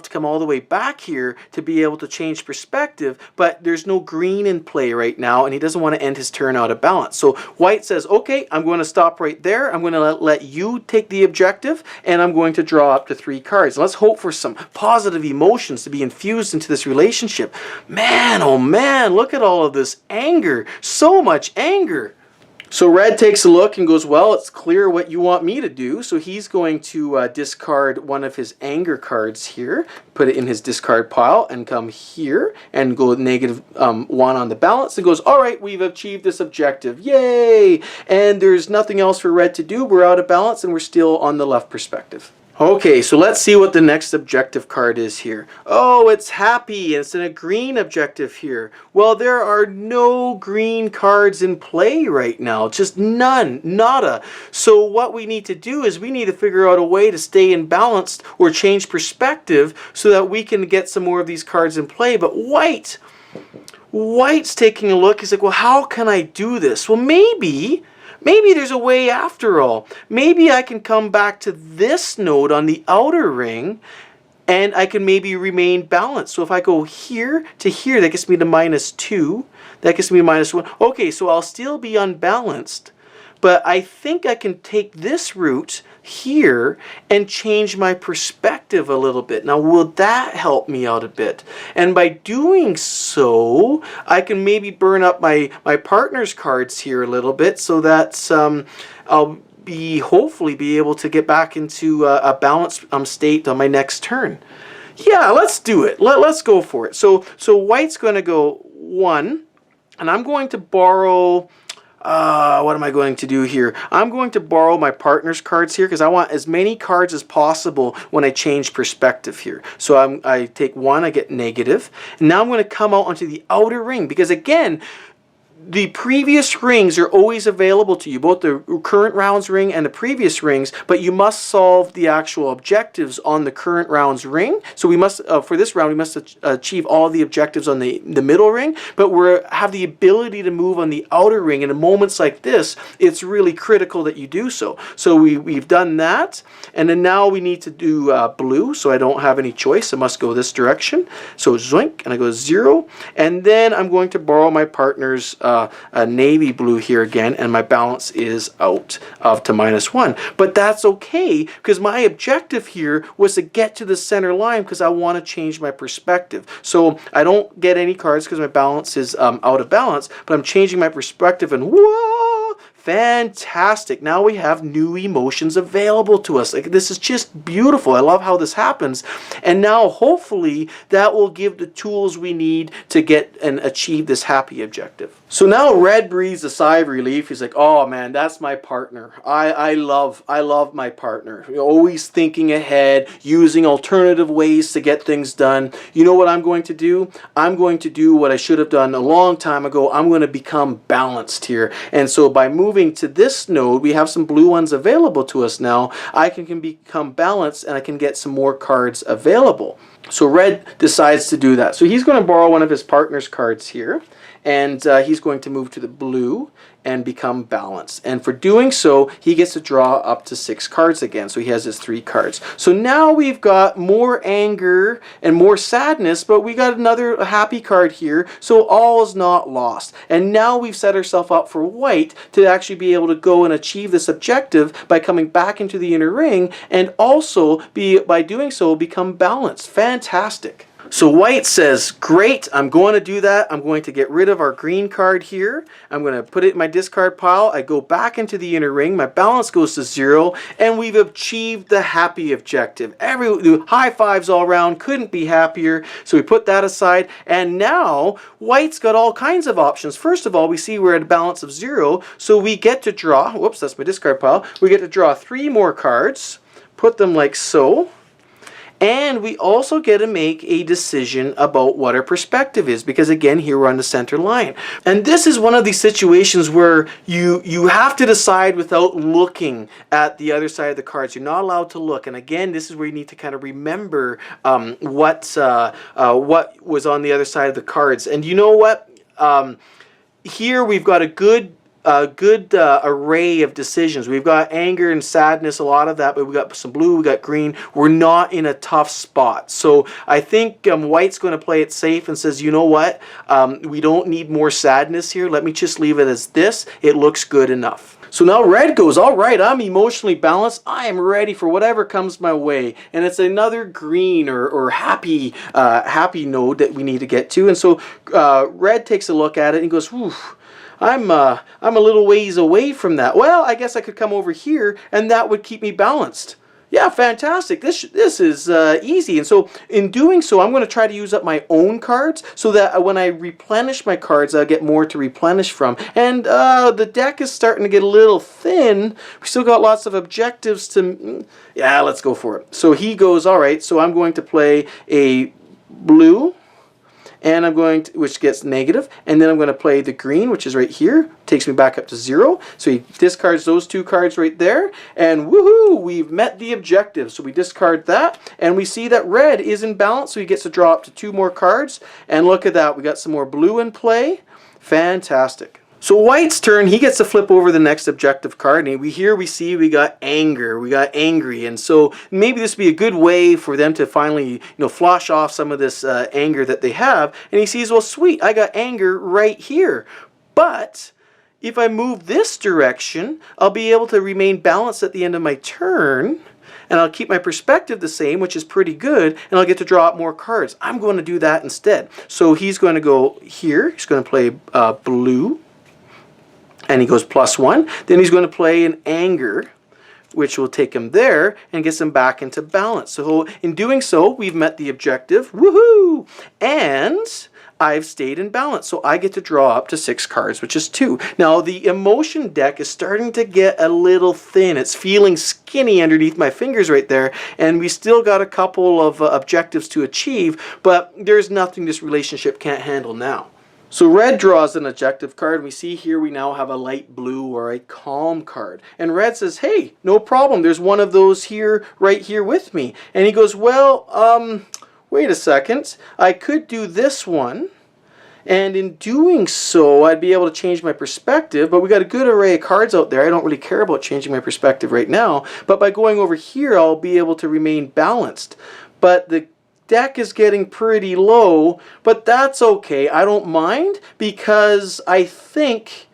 to come all the way back here to be able to change perspective, but there's no green in play right now, and he doesn't want to end his turn out of balance. So White says, okay, I'm going to stop right there. I'm going to let you take the objective, and I'm going to draw up to 3 cards. Let's hope for some positive emotions to be infused into this relationship. Man, oh man, look at all of this anger. So much anger. So Red takes a look and goes, well, it's clear what you want me to do. So he's going to discard one of his anger cards here, put it in his discard pile, and come here and go negative 1 on the balance, and goes, all right, we've achieved this objective. Yay! And there's nothing else for Red to do. We're out of balance, and we're still on the left perspective. Okay, so let's see what the next objective card is here. Oh, it's happy, and it's in a green objective here. Well, there are no green cards in play right now. Just none, nada. So what we need to do is we need to figure out a way to stay in balance or change perspective so that we can get some more of these cards in play. But White's taking a look. He's like, well, how can I do this? Well, maybe there's a way after all. Maybe I can come back to this node on the outer ring, and I can maybe remain balanced. So if I go here to here, that gets me to -2. That gets me to -1. Okay, so I'll still be unbalanced, but I think I can take this route here and change my perspective a little bit. Now, will that help me out a bit? And by doing so, I can maybe burn up my partner's cards here a little bit, so that I'll hopefully be able to get back into a balanced state on my next turn. Yeah, let's do it. Let's go for it. So White's going to go 1, and I'm going to borrow. What am I going to do here? I'm going to borrow my partner's cards here because I want as many cards as possible when I change perspective here. So I take 1, I get negative. And now I'm going to come out onto the outer ring because again, the previous rings are always available to you, both the current round's ring and the previous rings, but you must solve the actual objectives on the current round's ring. So we must, for this round, we must achieve all the objectives on the middle ring, but we have the ability to move on the outer ring, and in moments like this, it's really critical that you do so. So we've done that, and then now we need to do blue, so I don't have any choice. I must go this direction. So zoink, and I go 0, and then I'm going to borrow my partner's a navy blue here again, and my balance is out to -1. But that's okay, because my objective here was to get to the center line because I want to change my perspective. So I don't get any cards because my balance is out of balance, but I'm changing my perspective, and whoa! Fantastic. Now we have new emotions available to us. Like, this is just beautiful. I love how this happens. And now hopefully that will give the tools we need to get and achieve this happy objective. So now Red breathes a sigh of relief. He's like, "Oh man, that's my partner. I love my partner. Always thinking ahead, using alternative ways to get things done. You know what I'm going to do? I'm going to do what I should have done a long time ago. I'm going to become balanced here. And so by moving to this node, we have some blue ones available to us now. I can become balanced and I can get some more cards available." So Red decides to do that. So he's going to borrow one of his partner's cards here. And he's going to move to the blue and become balanced. And for doing so, he gets to draw up to 6 cards again. So he has his 3 cards. So now we've got more anger and more sadness, but we got another happy card here. So all is not lost. And now we've set ourselves up for white to actually be able to go and achieve this objective by coming back into the inner ring, and also by doing so become balanced. Fantastic. So white says, "Great, I'm going to do that. I'm going to get rid of our green card here. I'm going to put it in my discard pile. I go back into the inner ring. My balance goes to 0, and we've achieved the happy objective. High fives all around. Couldn't be happier." So we put that aside, and now white's got all kinds of options. First of all, we see we're at a balance of 0, so we get to draw. Whoops, that's my discard pile. We get to draw 3 more cards. Put them like so. And we also get to make a decision about what our perspective is, because again, here we're on the center line. And this is one of these situations where you have to decide without looking at the other side of the cards. You're not allowed to look. And again, this is where you need to kind of remember what was on the other side of the cards. And you know what? Here we've got a good array of decisions. We've got anger and sadness, a lot of that, but we've got some blue, we've got green. We're not in a tough spot. So I think white's going to play it safe and says, you know what, we don't need more sadness here. Let me just leave it as this. It looks good enough. So now red goes, all right, I'm emotionally balanced. I am ready for whatever comes my way. And it's another green or happy node that we need to get to. And so red takes a look at it and goes, whew, I'm a little ways away from that. Well, I guess I could come over here and that would keep me balanced. Yeah, fantastic. This is easy. And so in doing so, I'm going to try to use up my own cards so that when I replenish my cards, I'll get more to replenish from. And the deck is starting to get a little thin. We still got lots of objectives to... Yeah, let's go for it. So he goes, all right, so I'm going to play a blue. And I'm going to, which gets negative, and then I'm going to play the green, which is right here, takes me back up to 0. So he discards those 2 cards right there, and woohoo, we've met the objective. So we discard that, and we see that red is in balance, so he gets to draw up to 2 more cards, and look at that, we got some more blue in play. Fantastic. So white's turn, he gets to flip over the next objective card, and we see we got anger, we got angry, and so maybe this would be a good way for them to finally, flush off some of this anger that they have. And he sees, well, sweet, I got anger right here, but if I move this direction, I'll be able to remain balanced at the end of my turn, and I'll keep my perspective the same, which is pretty good, and I'll get to draw out more cards. I'm going to do that instead. So he's going to go here, he's going to play blue, and he goes +1. Then he's going to play an anger, which will take him there and gets him back into balance. So in doing so, we've met the objective. Woohoo! And I've stayed in balance. So I get to draw up to 6 cards, which is 2. Now the emotion deck is starting to get a little thin. It's feeling skinny underneath my fingers right there. And we still got a couple of objectives to achieve, but there's nothing this relationship can't handle now. So red draws an objective card. We see here we now have a light blue or a calm card. And red says, hey, no problem. There's one of those here, right here with me. And he goes, well, wait a second. I could do this one. And in doing so, I'd be able to change my perspective. But we got a good array of cards out there. I don't really care about changing my perspective right now. But by going over here, I'll be able to remain balanced. But the deck is getting pretty low, but that's okay. I don't mind, because I think,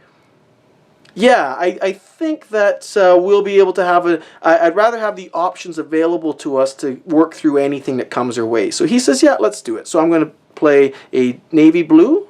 yeah, I think that we'll be able to have I'd rather have the options available to us to work through anything that comes our way. So he says, yeah, let's do it. So I'm going to play a navy blue,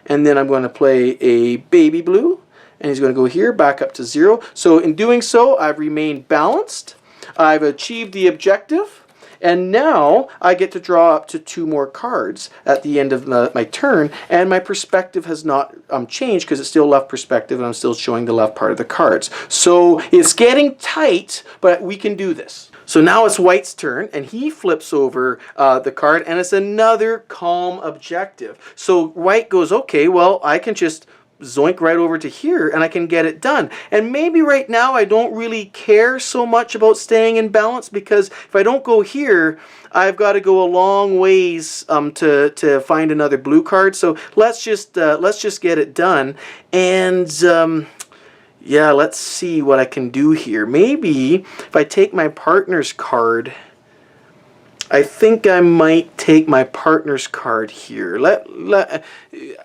and then I'm going to play a baby blue, and he's going to go here, back up to 0. So in doing so, I've remained balanced. I've achieved the objective. And now I get to draw up to 2 more cards at the end of my turn, and my perspective has not changed because it's still left perspective and I'm still showing the left part of the cards. So it's getting tight, but we can do this. So now it's White's turn, and he flips over the card, and it's another calm objective. So White goes, okay, well, I can just zoink right over to here and I can get it done. And maybe right now I don't really care so much about staying in balance, because if I don't go here, I've got to go a long ways to find another blue card. So let's just get it done. And yeah, let's see what I can do here. Maybe if I take my partner's card, I think I might take my partner's card here.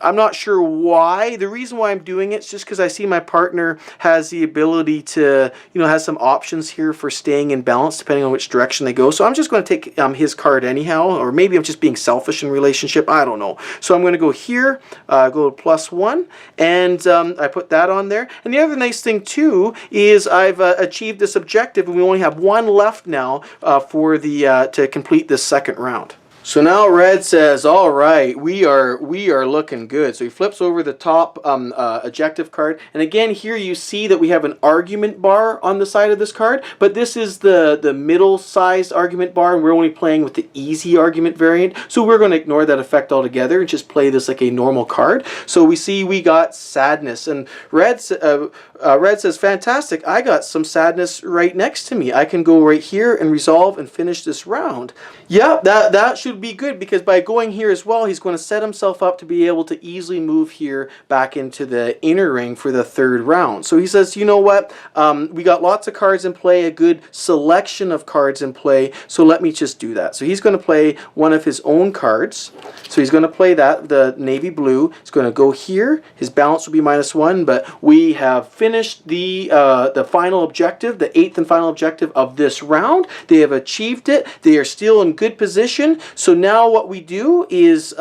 I'm not sure why. The reason why I'm doing it is just because I see my partner has the ability to, has some options here for staying in balance depending on which direction they go. So I'm just going to take his card anyhow, or maybe I'm just being selfish in relationship. I don't know. So I'm going to go here, go to +1, and I put that on there. And the other nice thing too is I've achieved this objective, and we only have 1 left now for the to complete this second round. So now Red says, all right, we are looking good. So he flips over the top objective card. And again, here you see that we have an argument bar on the side of this card. But this is the middle-sized argument bar, and we're only playing with the easy argument variant. So we're going to ignore that effect altogether and just play this like a normal card. So we see we got sadness. And Red says, fantastic, I got some sadness right next to me. I can go right here and resolve and finish this round. Yeah, that should be good, because by going here as well, he's going to set himself up to be able to easily move here back into the inner ring for the 3rd round. So he says, you know what, we got lots of cards in play, a good selection of cards in play, so let me just do that. So he's going to play one of his own cards. So he's going to play that, the navy blue. He's going to go here. His balance will be -1, but we have finished the final objective, the 8th and final objective of this round. They have achieved it. They are still in good position. So now what we do is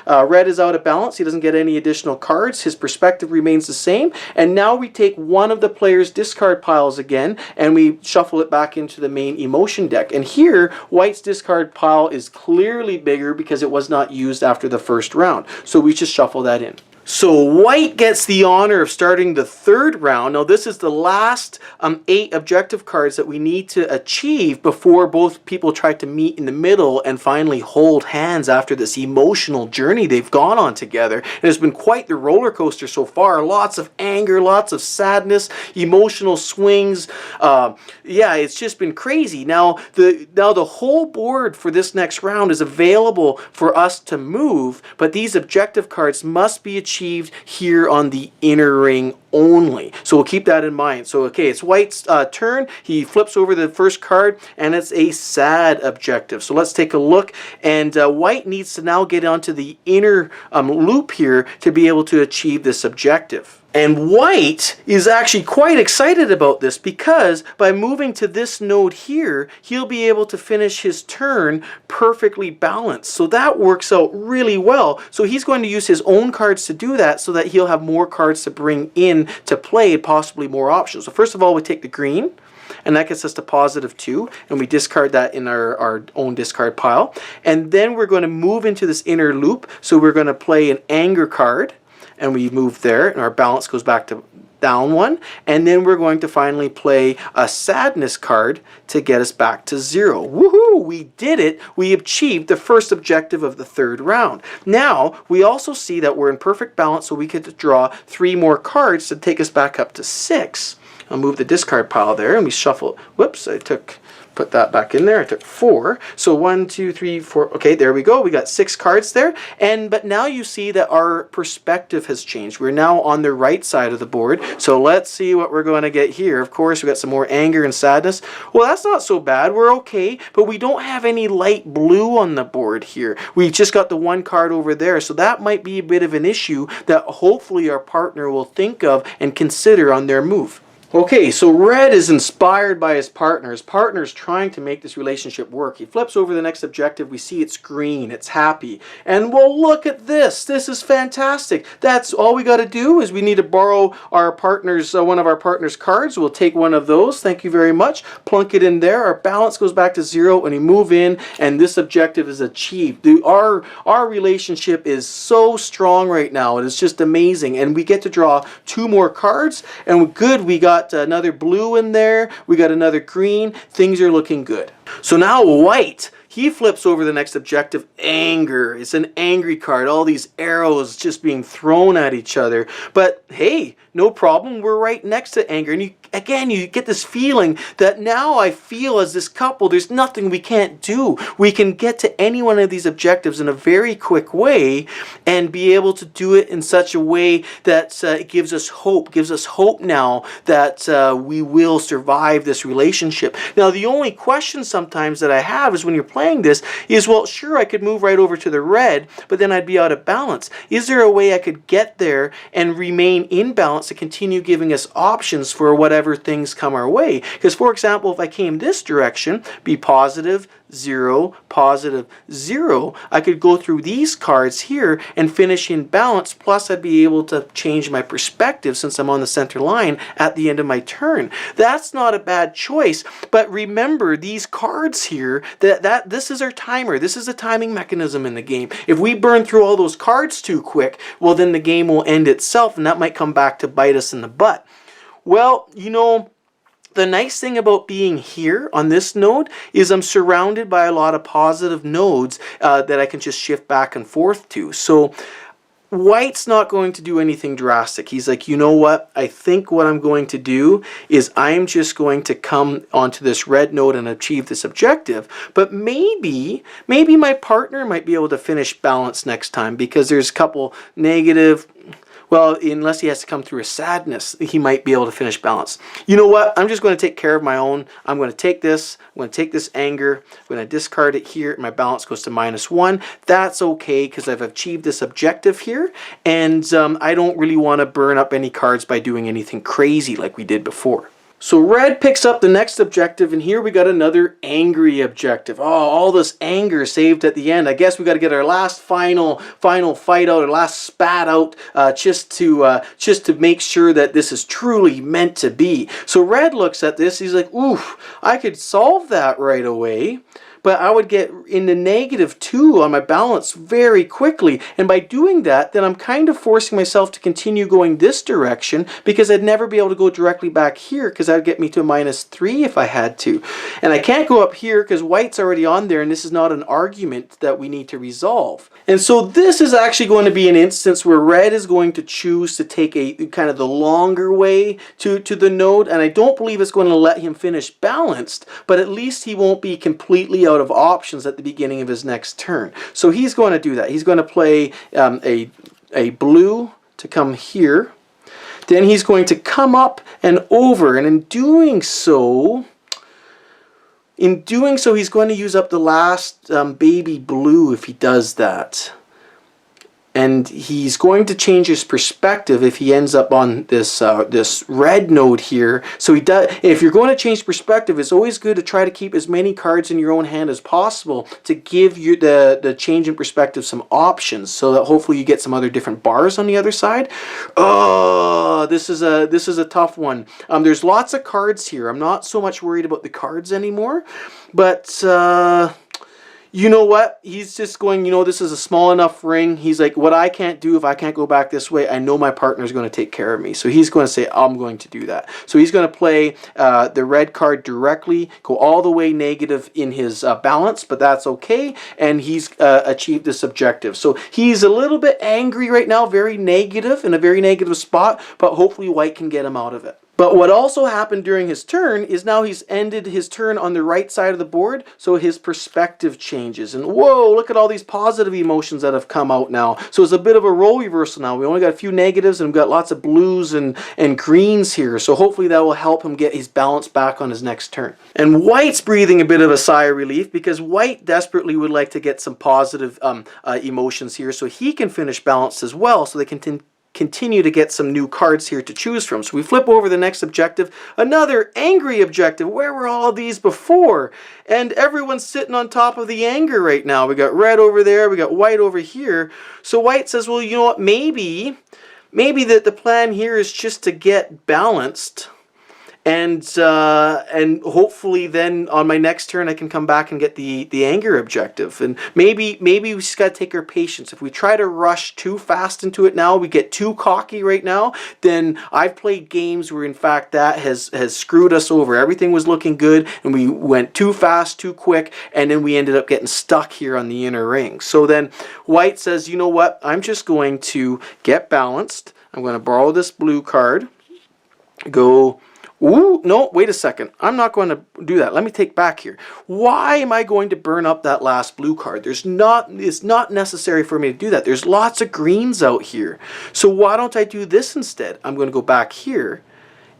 Red is out of balance. He doesn't get any additional cards. His perspective remains the same. And now we take one of the player's discard piles again, and we shuffle it back into the main emotion deck. And here, White's discard pile is clearly bigger because it was not used after the 1st round. So we just shuffle that in. So White gets the honor of starting the 3rd round. Now this is the last 8 objective cards that we need to achieve before both people try to meet in the middle and finally hold hands after this emotional journey they've gone on together. And it's been quite the roller coaster so far. Lots of anger, lots of sadness, emotional swings. Yeah, it's just been crazy. Now the whole board for this next round is available for us to move, but these objective cards must be achieved here on the inner ring only. So we'll keep that in mind. So okay, it's White's turn. He flips over the first card, and it's a sad objective. So let's take a look. And White needs to now get onto the inner loop here to be able to achieve this objective. And White is actually quite excited about this, because by moving to this node here, he'll be able to finish his turn perfectly balanced. So that works out really well. So he's going to use his own cards to do that, so that he'll have more cards to bring in to play, possibly more options. So first of all, we take the green, and that gets us to +2, and we discard that in our own discard pile. And then we're going to move into this inner loop. So we're going to play an anger card, and we move there, and our balance goes back to down 1. And then we're going to finally play a sadness card to get us back to 0. Woohoo! We did it! We achieved the first objective of the 3rd round. Now, we also see that we're in perfect balance, so we get to draw 3 more cards to take us back up to 6. I'll move the discard pile there, and we shuffle. Whoops, put that back in there. I took 4. So 1, 2, 3, 4. Okay, there we go. We got 6 cards there. But now you see that our perspective has changed. We're now on the right side of the board. So let's see what we're going to get here. Of course, we got some more anger and sadness. Well, that's not so bad. We're okay, but we don't have any light blue on the board here. We just got the 1 card over there. So that might be a bit of an issue that hopefully our partner will think of and consider on their move. Okay, so red is inspired by his partner. His partner is trying to make this relationship work. He flips over the next objective. We see it's green. It's happy. And well, look at this. This is fantastic. That's all we got to do is we need to borrow our partner's, one of our partner's cards. We'll take one of those. Thank you very much. Plunk it in there. Our balance goes back to 0 and we move in and this objective is achieved. Our relationship is so strong right now. It is just amazing. And we get to draw 2 more cards and good, we got another blue in there, we got another green, things are looking good. So now white, he flips over the next objective, anger. It's an angry card, all these arrows just being thrown at each other. But hey, no problem, we're right next to anger. And you get this feeling that now I feel as this couple, there's nothing we can't do. We can get to any one of these objectives in a very quick way and be able to do it in such a way that it gives us hope now that we will survive this relationship. Now the only question sometimes that I have is when you're playing this is, well, sure, I could move right over to the red, but then I'd be out of balance. Is there a way I could get there and remain in balance to continue giving us options for whatever things come our way? Because for example, if I came this direction, be positive, 0, positive, 0, I could go through these cards here and finish in balance, plus I'd be able to change my perspective since I'm on the center line at the end of my turn. That's not a bad choice, but remember these cards here, this is our timer. This is a timing mechanism in the game. If we burn through all those cards too quick, well then the game will end itself and that might come back to bite us in the butt. Well, you know, the nice thing about being here on this node is I'm surrounded by a lot of positive nodes that I can just shift back and forth to. So white's not going to do anything drastic. He's like, you know what? I think what I'm going to do is I'm just going to come onto this red node and achieve this objective. But maybe my partner might be able to finish balance next time because there's a couple negative. Well, unless he has to come through a sadness, he might be able to finish balance. You know what? I'm just going to take care of my own. I'm going to take this. I'm going to take this anger. I'm going to discard it here. And my balance goes to -1. That's okay because I've achieved this objective here. And I don't really want to burn up any cards by doing anything crazy like we did before. So red picks up the next objective, and here we got another angry objective. Oh, all this anger saved at the end. I guess we got to get our last final fight out, our last spat out, just to make sure that this is truly meant to be. So red looks at this. He's like, oof, I could solve that right away. But I would get into -2 on my balance very quickly. And by doing that, then I'm kind of forcing myself to continue going this direction because I'd never be able to go directly back here because that would get me to a -3 if I had to. And I can't go up here because white's already on there and this is not an argument that we need to resolve. And so this is actually going to be an instance where red is going to choose to take a kind of the longer way to the node. And I don't believe it's going to let him finish balanced, but at least he won't be completely out of options at the beginning of his next turn. So he's going to do that. He's going to play a blue to come here. Then he's going to come up and over, and in doing so, he's going to use up the last baby blue if he does that. And he's going to change his perspective if he ends up on this this red node here. So he does. If you're going to change perspective, it's always good to try to keep as many cards in your own hand as possible to give you the change in perspective some options, so that hopefully you get some other different bars on the other side. Oh, this is a tough one. There's lots of cards here. I'm not so much worried about the cards anymore, but. You know what? He's just going, you know, this is a small enough ring. He's like, what I can't do if I can't go back this way, I know my partner's going to take care of me. So he's going to say, I'm going to do that. So he's going to play the red card directly, go all the way negative in his balance, but that's okay. And he's achieved this objective. So he's a little bit angry right now, very negative, in a very negative spot, but hopefully white can get him out of it. But what also happened during his turn is now he's ended his turn on the right side of the board, so his perspective changes. And whoa, look at all these positive emotions that have come out now. So it's a bit of a role reversal now. We only got a few negatives and we've got lots of blues and greens here. So hopefully that will help him get his balance back on his next turn. And white's breathing a bit of a sigh of relief because white desperately would like to get some positive emotions here so he can finish balanced as well, so they can continue to get some new cards here to choose from. So we flip over the next objective, another angry objective. Where were all these before? And everyone's sitting on top of the anger right now. We got red over there, we got white over here. So white says, well, you know what, maybe the plan here is just to get balanced, and hopefully then on my next turn I can come back and get the anger objective. And maybe we just got to take our patience. If we try to rush too fast into it now, we get too cocky right now, then I've played games where in fact that has screwed us over. Everything was looking good and we went too fast, too quick, and then we ended up getting stuck here on the inner ring. So then white says, you know what, I'm just going to get balanced. I'm going to borrow this blue card, go. Ooh, no, wait a second. I'm not going to do that. Let me take back here. Why am I going to burn up that last blue card? It's not necessary for me to do that. There's lots of greens out here. So why don't I do this instead? I'm going to go back here,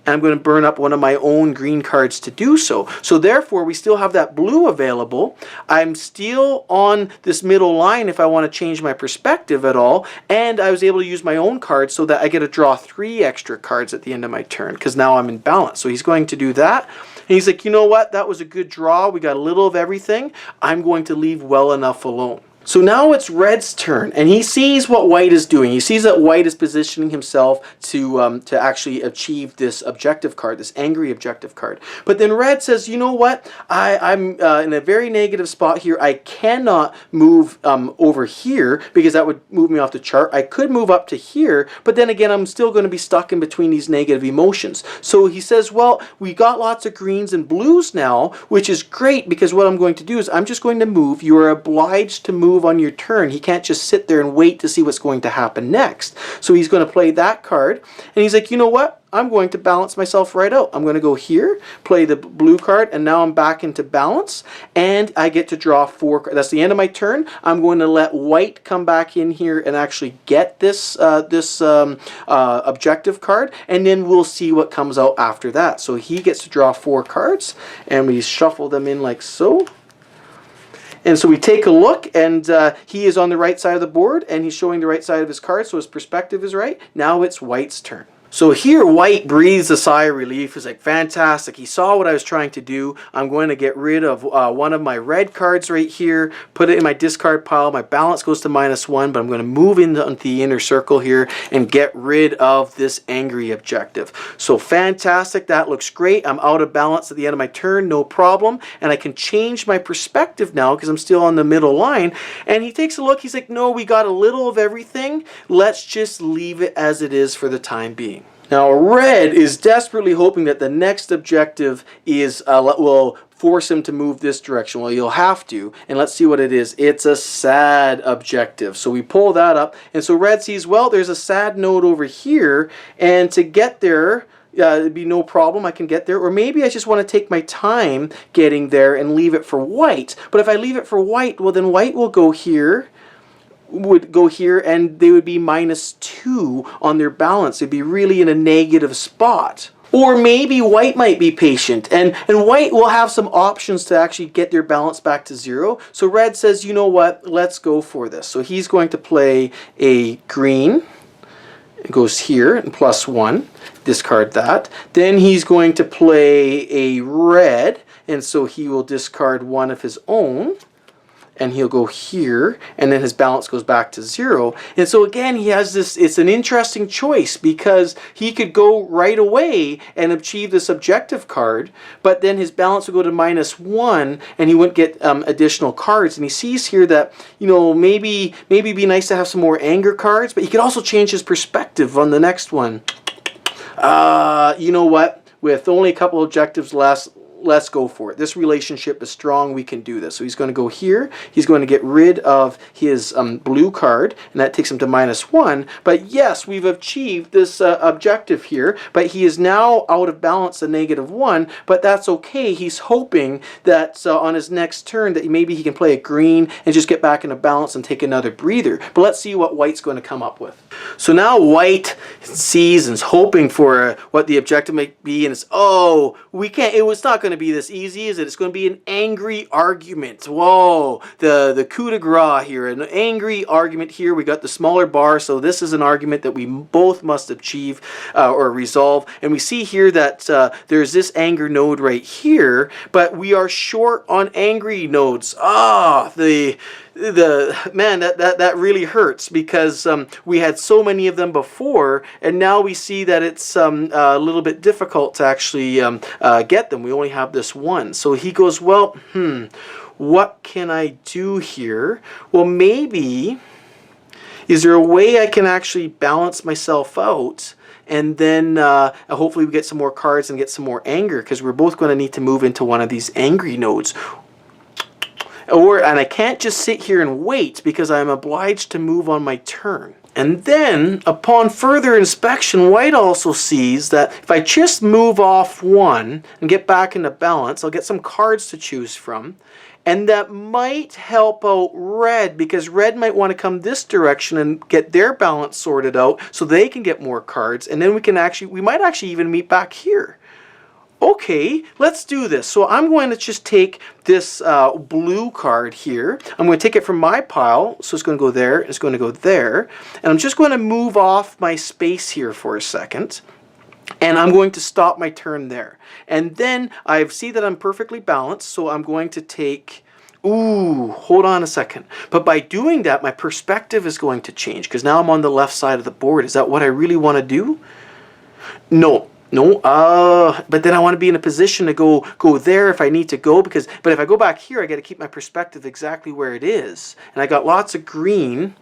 and I'm going to burn up one of my own green cards to do so. So therefore, we still have that blue available. I'm still on this middle line if I want to change my perspective at all. And I was able to use my own cards so that I get to draw 3 extra cards at the end of my turn, because now I'm in balance. So he's going to do that. And he's like, you know what? That was a good draw. We got a little of everything. I'm going to leave well enough alone. So now it's red's turn, and he sees what white is doing. He sees that white is positioning himself to actually achieve this objective card, this angry objective card. But then red says, you know what? I'm in a very negative spot here. I cannot move over here because that would move me off the chart. I could move up to here, but then again, I'm still going to be stuck in between these negative emotions. So he says, well, we got lots of greens and blues now, which is great, because what I'm going to do is I'm just going to move. You are obliged to move on your turn. He can't just sit there and wait to see what's going to happen next. So he's going to play that card, and he's like, you know what? I'm going to balance myself right out. I'm going to go here, play the blue card, and now I'm back into balance, and I get to draw 4 cards. That's the end of my turn. I'm going to let white come back in here and actually get this objective card, and then we'll see what comes out after that. So he gets to draw 4 cards, and we shuffle them in like so. And so we take a look, and he is on the right side of the board, and he's showing the right side of his card, so his perspective is right. Now it's white's turn. So here white breathes a sigh of relief. He's like, fantastic. He saw what I was trying to do. I'm going to get rid of one of my red cards right here, put it in my discard pile. My balance goes to -1, but I'm going to move into the inner circle here and get rid of this angry objective. So fantastic. That looks great. I'm out of balance at the end of my turn, no problem. And I can change my perspective now because I'm still on the middle line. And he takes a look. He's like, no, we got a little of everything. Let's just leave it as it is for the time being. Now red is desperately hoping that the next objective is will force him to move this direction. Well, you'll have to, and let's see what it is. It's a sad objective. So we pull that up, and so red sees, well, there's a sad note over here, and to get there, it'd be no problem. I can get there. Or maybe I just want to take my time getting there and leave it for white. But if I leave it for white, well, then white will go here, and they would be -2 on their balance. They'd be really in a negative spot. Or maybe white might be patient, and white will have some options to actually get their balance back to 0. So red says, you know what, let's go for this. So he's going to play a green. It goes here, and +1. Discard that. Then he's going to play a red, and so he will discard one of his own. And he'll go here, and then his balance goes back to 0. And so again, he has this, it's an interesting choice, because he could go right away and achieve this objective card, but then his balance will go to -1, and he wouldn't get additional cards. And he sees here that, you know, maybe it'd be nice to have some more anger cards, but he could also change his perspective on the next one. You know what? With only a couple objectives left, let's go for it. This relationship is strong. We can do this. So he's going to go here. He's going to get rid of his blue card, and that takes him to -1. But yes, we've achieved this objective here, but he is now out of balance at -1, but that's okay. He's hoping that on his next turn that maybe he can play a green and just get back into balance and take another breather. But let's see what white's going to come up with. So now white sees and is hoping for what the objective might be, and it's, oh, we can't, it's not going to to be this easy, is it? It's going to be an angry argument. Whoa, the coup de grace here, an angry argument here. We got the smaller bar, so this is an argument that we both must achieve or resolve. And we see here that there's this anger node right here, but we are short on angry nodes. Man, that really hurts, because we had so many of them before, and now we see that it's a little bit difficult to actually get them. We only have this one. So he goes, well, what can I do here? Well, maybe, is there a way I can actually balance myself out? And then hopefully we get some more cards and get some more anger, because we're both going to need to move into one of these angry nodes. And I can't just sit here and wait, because I'm obliged to move on my turn. And then, upon further inspection, white also sees that if I just move off one and get back into balance, I'll get some cards to choose from. And that might help out red, because red might want to come this direction and get their balance sorted out so they can get more cards. And then we might actually even meet back here. Okay, let's do this. So I'm going to just take this blue card here. I'm going to take it from my pile. So it's going to go there. It's going to go there. And I'm just going to move off my space here for a second. And I'm going to stop my turn there. And then I see that I'm perfectly balanced. So I'm going to take... Ooh, hold on a second. But by doing that, my perspective is going to change, because now I'm on the left side of the board. Is that what I really want to do? No. No, but then I want to be in a position to go there if I need to go, but if I go back here, I got to keep my perspective exactly where it is. And I got lots of green.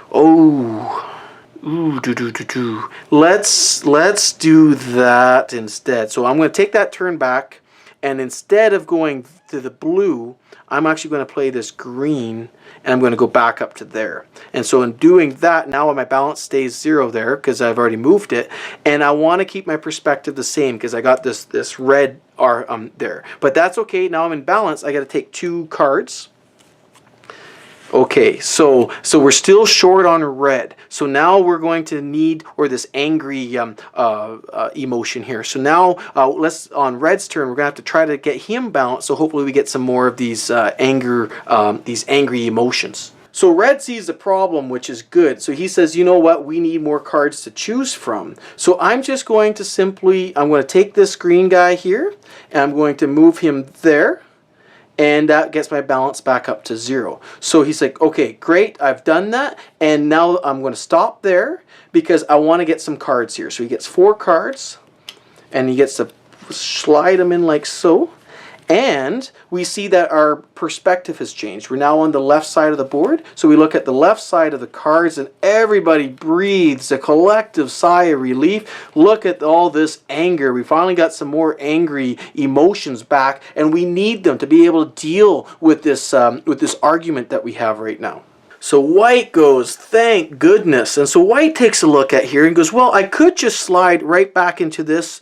Oh, ooh, Let's do that instead. So I'm going to take that turn back, and instead of going to the blue, I'm actually going to play this green, and I'm going to go back up to there. And so in doing that, now my balance stays 0 there, because I've already moved it. And I want to keep my perspective the same, because I got this red there. But that's okay. Now I'm in balance. I got to take 2 cards. Okay, so we're still short on red. So now we're going to need, or this angry emotion here. So now on red's turn, we're going to have to try to get him balanced. So hopefully we get some more of these these angry emotions. So red sees the problem, which is good. So he says, you know what, we need more cards to choose from. So I'm just going to I'm going to take this green guy here, and I'm going to move him there. And that gets my balance back up to 0. So he's like, okay, great, I've done that. And now I'm going to stop there, because I want to get some cards here. So he gets 4 cards, and he gets to slide them in like so. And we see that our perspective has changed. We're now on the left side of the board. So we look at the left side of the cards, and everybody breathes a collective sigh of relief. Look at all this anger. We finally got some more angry emotions back, and we need them to be able to deal with this argument that we have right now. So white goes, thank goodness. And so white takes a look at here and goes, well, I could just slide right back into this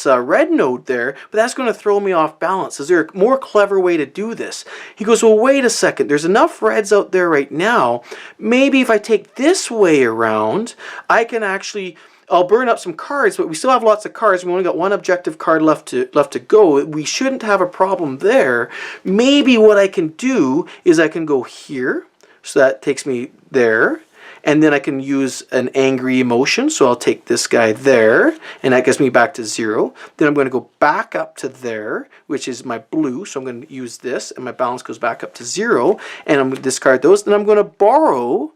red node there, but that's going to throw me off balance. Is there a more clever way to do this? He goes, well, wait a second. There's enough reds out there right now. Maybe if I take this way around, I can actually... I'll burn up some cards, but we still have lots of cards. We only got 1 objective card left to go. We shouldn't have a problem there. Maybe what I can do is I can go here. So that takes me there. And then I can use an angry emotion. So I'll take this guy there. And that gets me back to 0. Then I'm going to go back up to there, which is my blue. So I'm going to use this. And my balance goes back up to 0. And I'm going to discard those. Then I'm going to borrow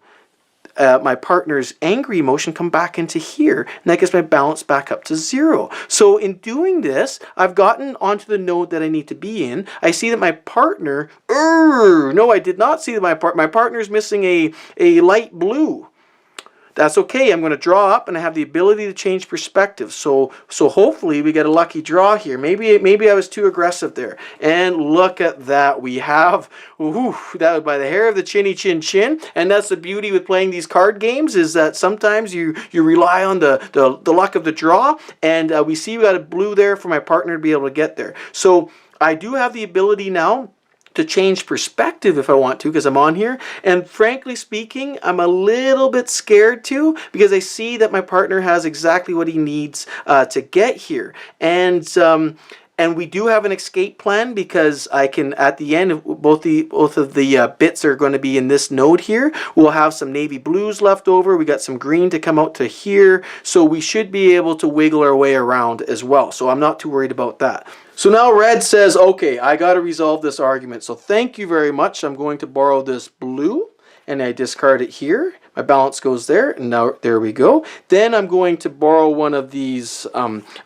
my partner's angry emotion, come back into here, and that gets my balance back up to 0. So in doing this, I've gotten onto the node that I need to be in. I see that my partner, no, I did not see that my partner is missing a light blue. That's okay. I'm going to draw up, and I have the ability to change perspective. So hopefully we get a lucky draw here. Maybe I was too aggressive there. And look at that. We have, that was by the hair of the chinny chin chin. And that's the beauty with playing these card games, is that sometimes you rely on the luck of the draw. And we see we got a blue there for my partner to be able to get there. So I do have the ability now to change perspective if I want to, because I'm on here. And frankly speaking, I'm a little bit scared too, because I see that my partner has exactly what he needs to get here. And And we do have an escape plan because I can, at the end, both of the bits are going to be in this node here. We'll have some navy blues left over. We got some green to come out to here. So we should be able to wiggle our way around as well. So I'm not too worried about that. So now red says, okay, I got to resolve this argument. So thank you very much. I'm going to borrow this blue and I discard it here. My balance goes there, and now there we go. Then I'm going to borrow one of these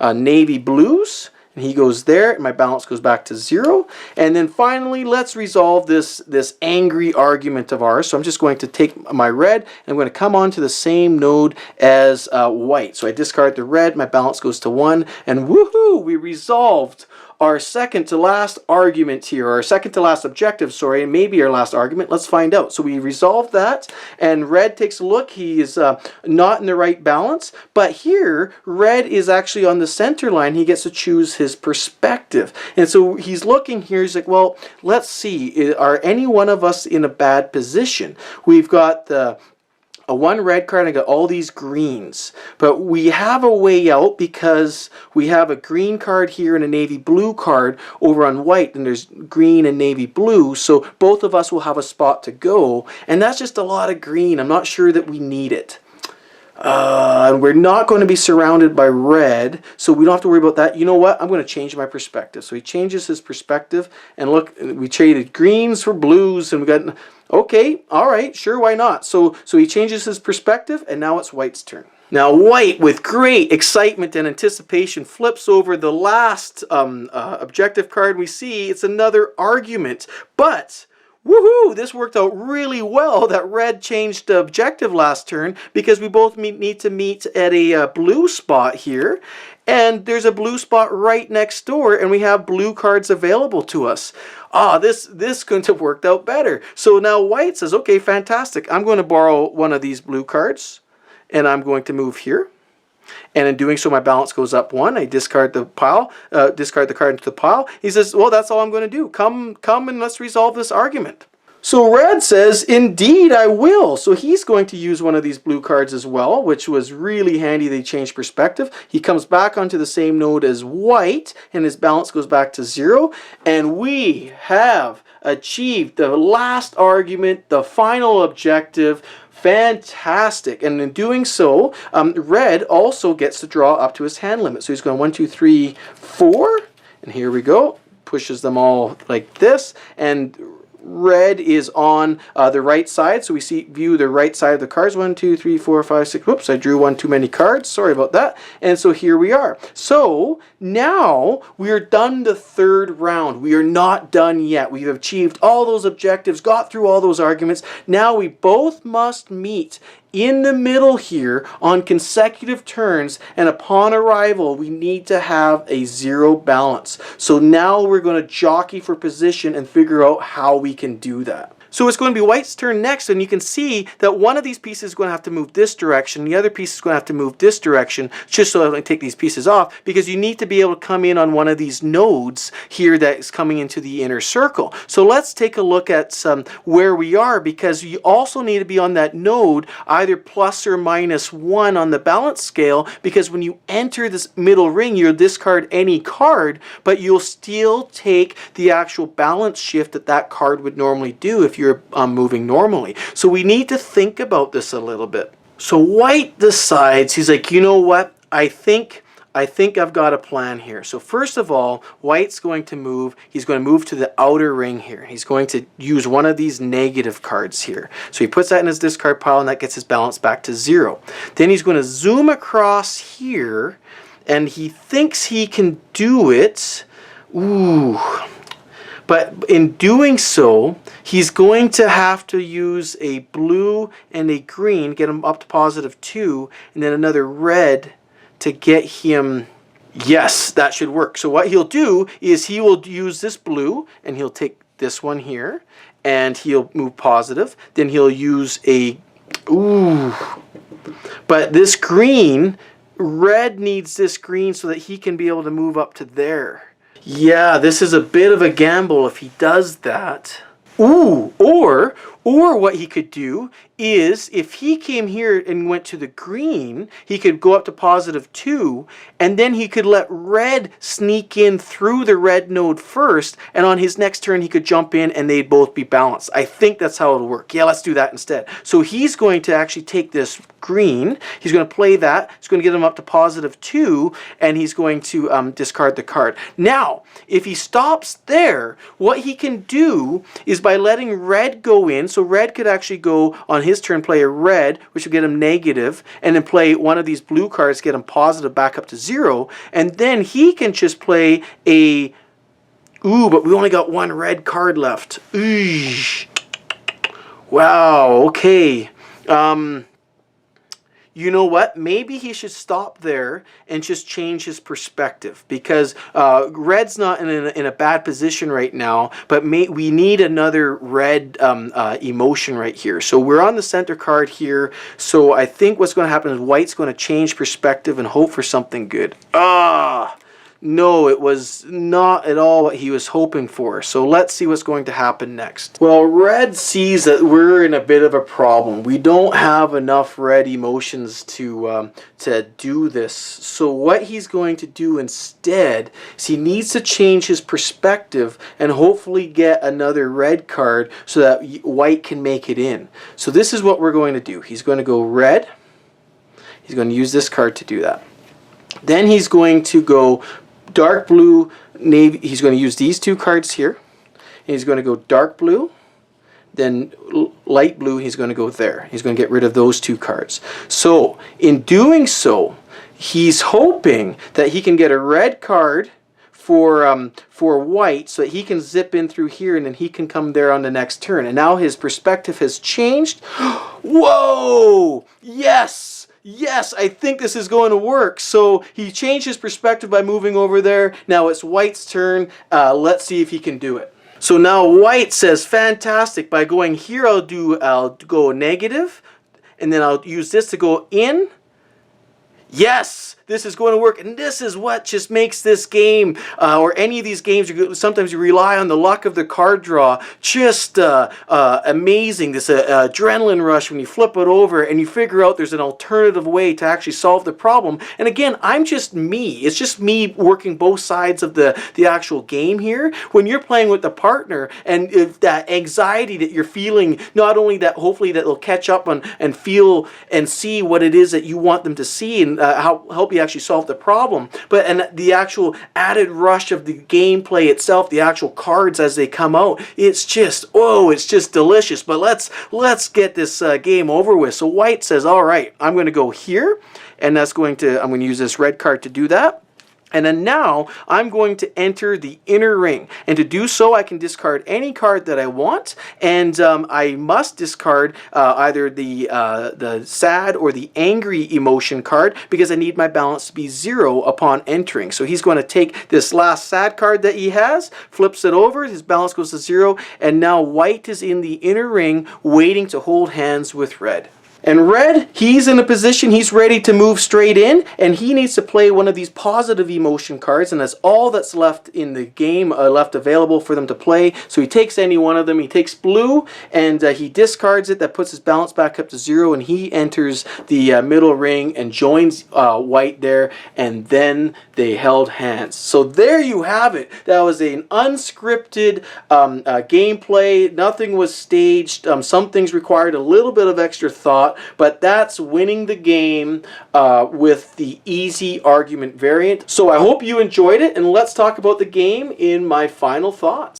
navy blues. And he goes there, and my balance goes back to 0. And then finally, let's resolve this angry argument of ours. So I'm just going to take my red, and I'm going to come onto the same node as white. So I discard the red, my balance goes to 1, and woohoo, we resolved our second to last argument here, our second to last objective, sorry, and maybe our last argument. Let's find out. So we resolved that, and red takes a look. He is not in the right balance, but here, red is actually on the center line. He gets to choose his perspective. And so he's looking here, he's like, well, let's see, are any one of us in a bad position? We've got a one red card, and I got all these greens. But we have a way out because we have a green card here and a navy blue card over on white, and there's green and navy blue, so both of us will have a spot to go, and that's just a lot of green. I'm not sure that we need it. We're not going to be surrounded by red, so we don't have to worry about that. You know what? I'm going to change my perspective. So he changes his perspective, and look, we traded greens for blues, and we got, okay, all right, sure, why not? So he changes his perspective, and now it's white's turn. Now white, with great excitement and anticipation, flips over the last objective card we see. It's another argument, but woohoo! This worked out really well that red changed the objective last turn because we both need to meet at a blue spot here. And there's a blue spot right next door, and we have blue cards available to us. This couldn't have worked out better. So now white says, okay, fantastic. I'm going to borrow one of these blue cards, and I'm going to move here. And in doing so, my balance goes up 1. I discard the pile, discard the card into the pile. He says, well, that's all I'm going to do. Come and let's resolve this argument. So red says, indeed, I will. So he's going to use one of these blue cards as well, which was really handy. They changed perspective. He comes back onto the same node as white, and his balance goes back to 0. And we have achieved the last argument, the final objective. Fantastic. And in doing so, red also gets to draw up to his hand limit. So he's going 1, 2, 3, 4. And here we go. Pushes them all like this. And red is on the right side, so we view the right side of the cards. 1, 2, 3, 4, 5, 6. Whoops, I drew one too many cards. Sorry about that. And so here we are. So now we are done the third round. We are not done yet. We've achieved all those objectives, got through all those arguments. Now we both must meet in the middle here on consecutive turns, and upon arrival we need to have a 0 balance. So now we're going to jockey for position and figure out how we can do that. So it's going to be white's turn next, and you can see that one of these pieces is going to have to move this direction, the other piece is going to have to move this direction, just so I can take these pieces off, because you need to be able to come in on one of these nodes here that is coming into the inner circle. So let's take a look at where we are, because you also need to be on that node either plus or minus 1 on the balance scale, because when you enter this middle ring, you'll discard any card, but you'll still take the actual balance shift that card would normally do if you're moving normally. So we need to think about this a little bit. So white decides, he's like, you know what, I think I've got a plan here. So first of all, white's going to move. He's going to move to the outer ring here. He's going to use one of these negative cards here. So he puts that in his discard pile, and that gets his balance back to 0. Then he's going to zoom across here, and he thinks he can do it. Ooh. But in doing so, he's going to have to use a blue and a green, get him up to +2, and then another red to get him, yes, that should work. So what he'll do is he will use this blue, and he'll take this one here, and he'll move positive. Then he'll use a, ooh, but this green, red needs this green so that he can be able to move up to there. Yeah, this is a bit of a gamble if he does that. Ooh, or Or what he could do is, if he came here and went to the green, he could go up to +2, and then he could let red sneak in through the red node first, and on his next turn he could jump in and they'd both be balanced. I think that's how it'll work. Yeah, let's do that instead. So he's going to actually take this green, he's going to play that, it's going to get him up to +2, and he's going to discard the card. Now, if he stops there, what he can do is by letting red go in, so red could actually go on his turn, play a red, which will get him negative, and then play one of these blue cards, get him positive back up to 0, and then he can just play a, ooh, but we only got one red card left. Eesh. Wow, okay. You know what? Maybe he should stop there and just change his perspective, because red's not in a bad position right now, but we need another red emotion right here. So we're on the center card here, so I think what's going to happen is white's going to change perspective and hope for something good. No, it was not at all what he was hoping for. So let's see what's going to happen next. Well, red sees that we're in a bit of a problem. We don't have enough red emotions to do this. So what he's going to do instead is he needs to change his perspective and hopefully get another red card so that white can make it in. So this is what we're going to do. He's going to go red. He's going to use this card to do that. Then he's going to go dark blue, navy. He's going to use these two cards here. And he's going to go dark blue, then light blue. He's going to go there. He's going to get rid of those two cards. So in doing so, he's hoping that he can get a red card for white, so that he can zip in through here and then he can come there on the next turn. And now his perspective has changed. Whoa! Yes! Yes, I think this is going to work. So he changed his perspective by moving over there. Now it's white's turn. Let's see if he can do it. So now white says, fantastic. By going here, I'll go negative, and then I'll use this to go in. Yes! This is going to work, and this is what just makes this game, or any of these games, sometimes you rely on the luck of the card draw, just amazing. This adrenaline rush when you flip it over and you figure out there's an alternative way to actually solve the problem. And again, I'm just me. It's just me working both sides of the actual game here. When you're playing with the partner, and if that anxiety that you're feeling, not only that, hopefully that they'll catch up on and feel and see what it is that you want them to see, and help you actually solve the problem, and the actual added rush of the gameplay itself, the actual cards as they come out, it's just, oh, it's just delicious. But let's get this game over with. So white says, all right, I'm going to go here, and I'm going to use this red card to do that. And then now I'm going to enter the inner ring, and to do so I can discard any card that I want, and I must discard either the sad or the angry emotion card, because I need my balance to be 0 upon entering. So he's going to take this last sad card that he has, flips it over, his balance goes to 0, and now white is in the inner ring waiting to hold hands with red. And red, he's in a position, he's ready to move straight in, and he needs to play one of these positive emotion cards, and that's all that's left in the game, left available for them to play. So he takes any one of them. He takes blue, and he discards it. That puts his balance back up to 0, and he enters the middle ring and joins white there, and then they held hands. So there you have it. That was an unscripted gameplay. Nothing was staged. Some things required a little bit of extra thought, but that's winning the game with the easy argument variant. So I hope you enjoyed it, and let's talk about the game in my final thoughts.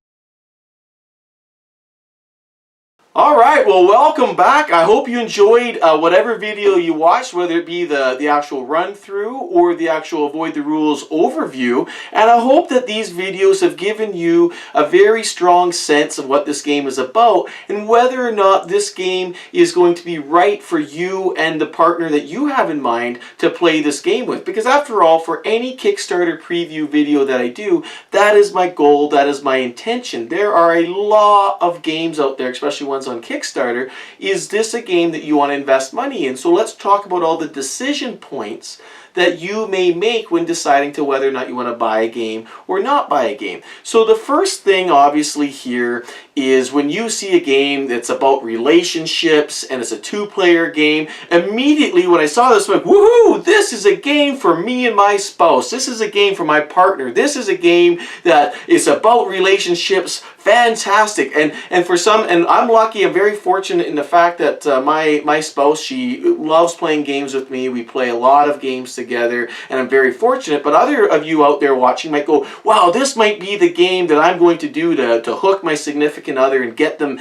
Alright, well, welcome back. I hope you enjoyed whatever video you watched, whether it be the actual run-through or the actual Avoid the Rules overview. And I hope that these videos have given you a very strong sense of what this game is about, and whether or not this game is going to be right for you and the partner that you have in mind to play this game with. Because after all, for any Kickstarter preview video that I do, that is my goal, that is my intention. There are a lot of games out there, especially ones on Kickstarter. Is this a game that you want to invest money in? So let's talk about all the decision points that you may make when deciding to whether or not you want to buy a game or not buy a game. So the first thing obviously here is when you see a game that's about relationships and it's a two-player game, immediately when I saw this, I'm like, woohoo, this is a game for me and my spouse. This is a game for my partner. This is a game that is about relationships. Fantastic. And for some, and I'm lucky, I'm very fortunate in the fact that my spouse, she loves playing games with me. We play a lot of games together, and I'm very fortunate. But other of you out there watching might go, wow, this might be the game that I'm going to do to hook my significant other and get them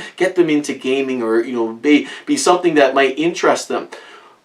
into gaming, or be something that might interest them.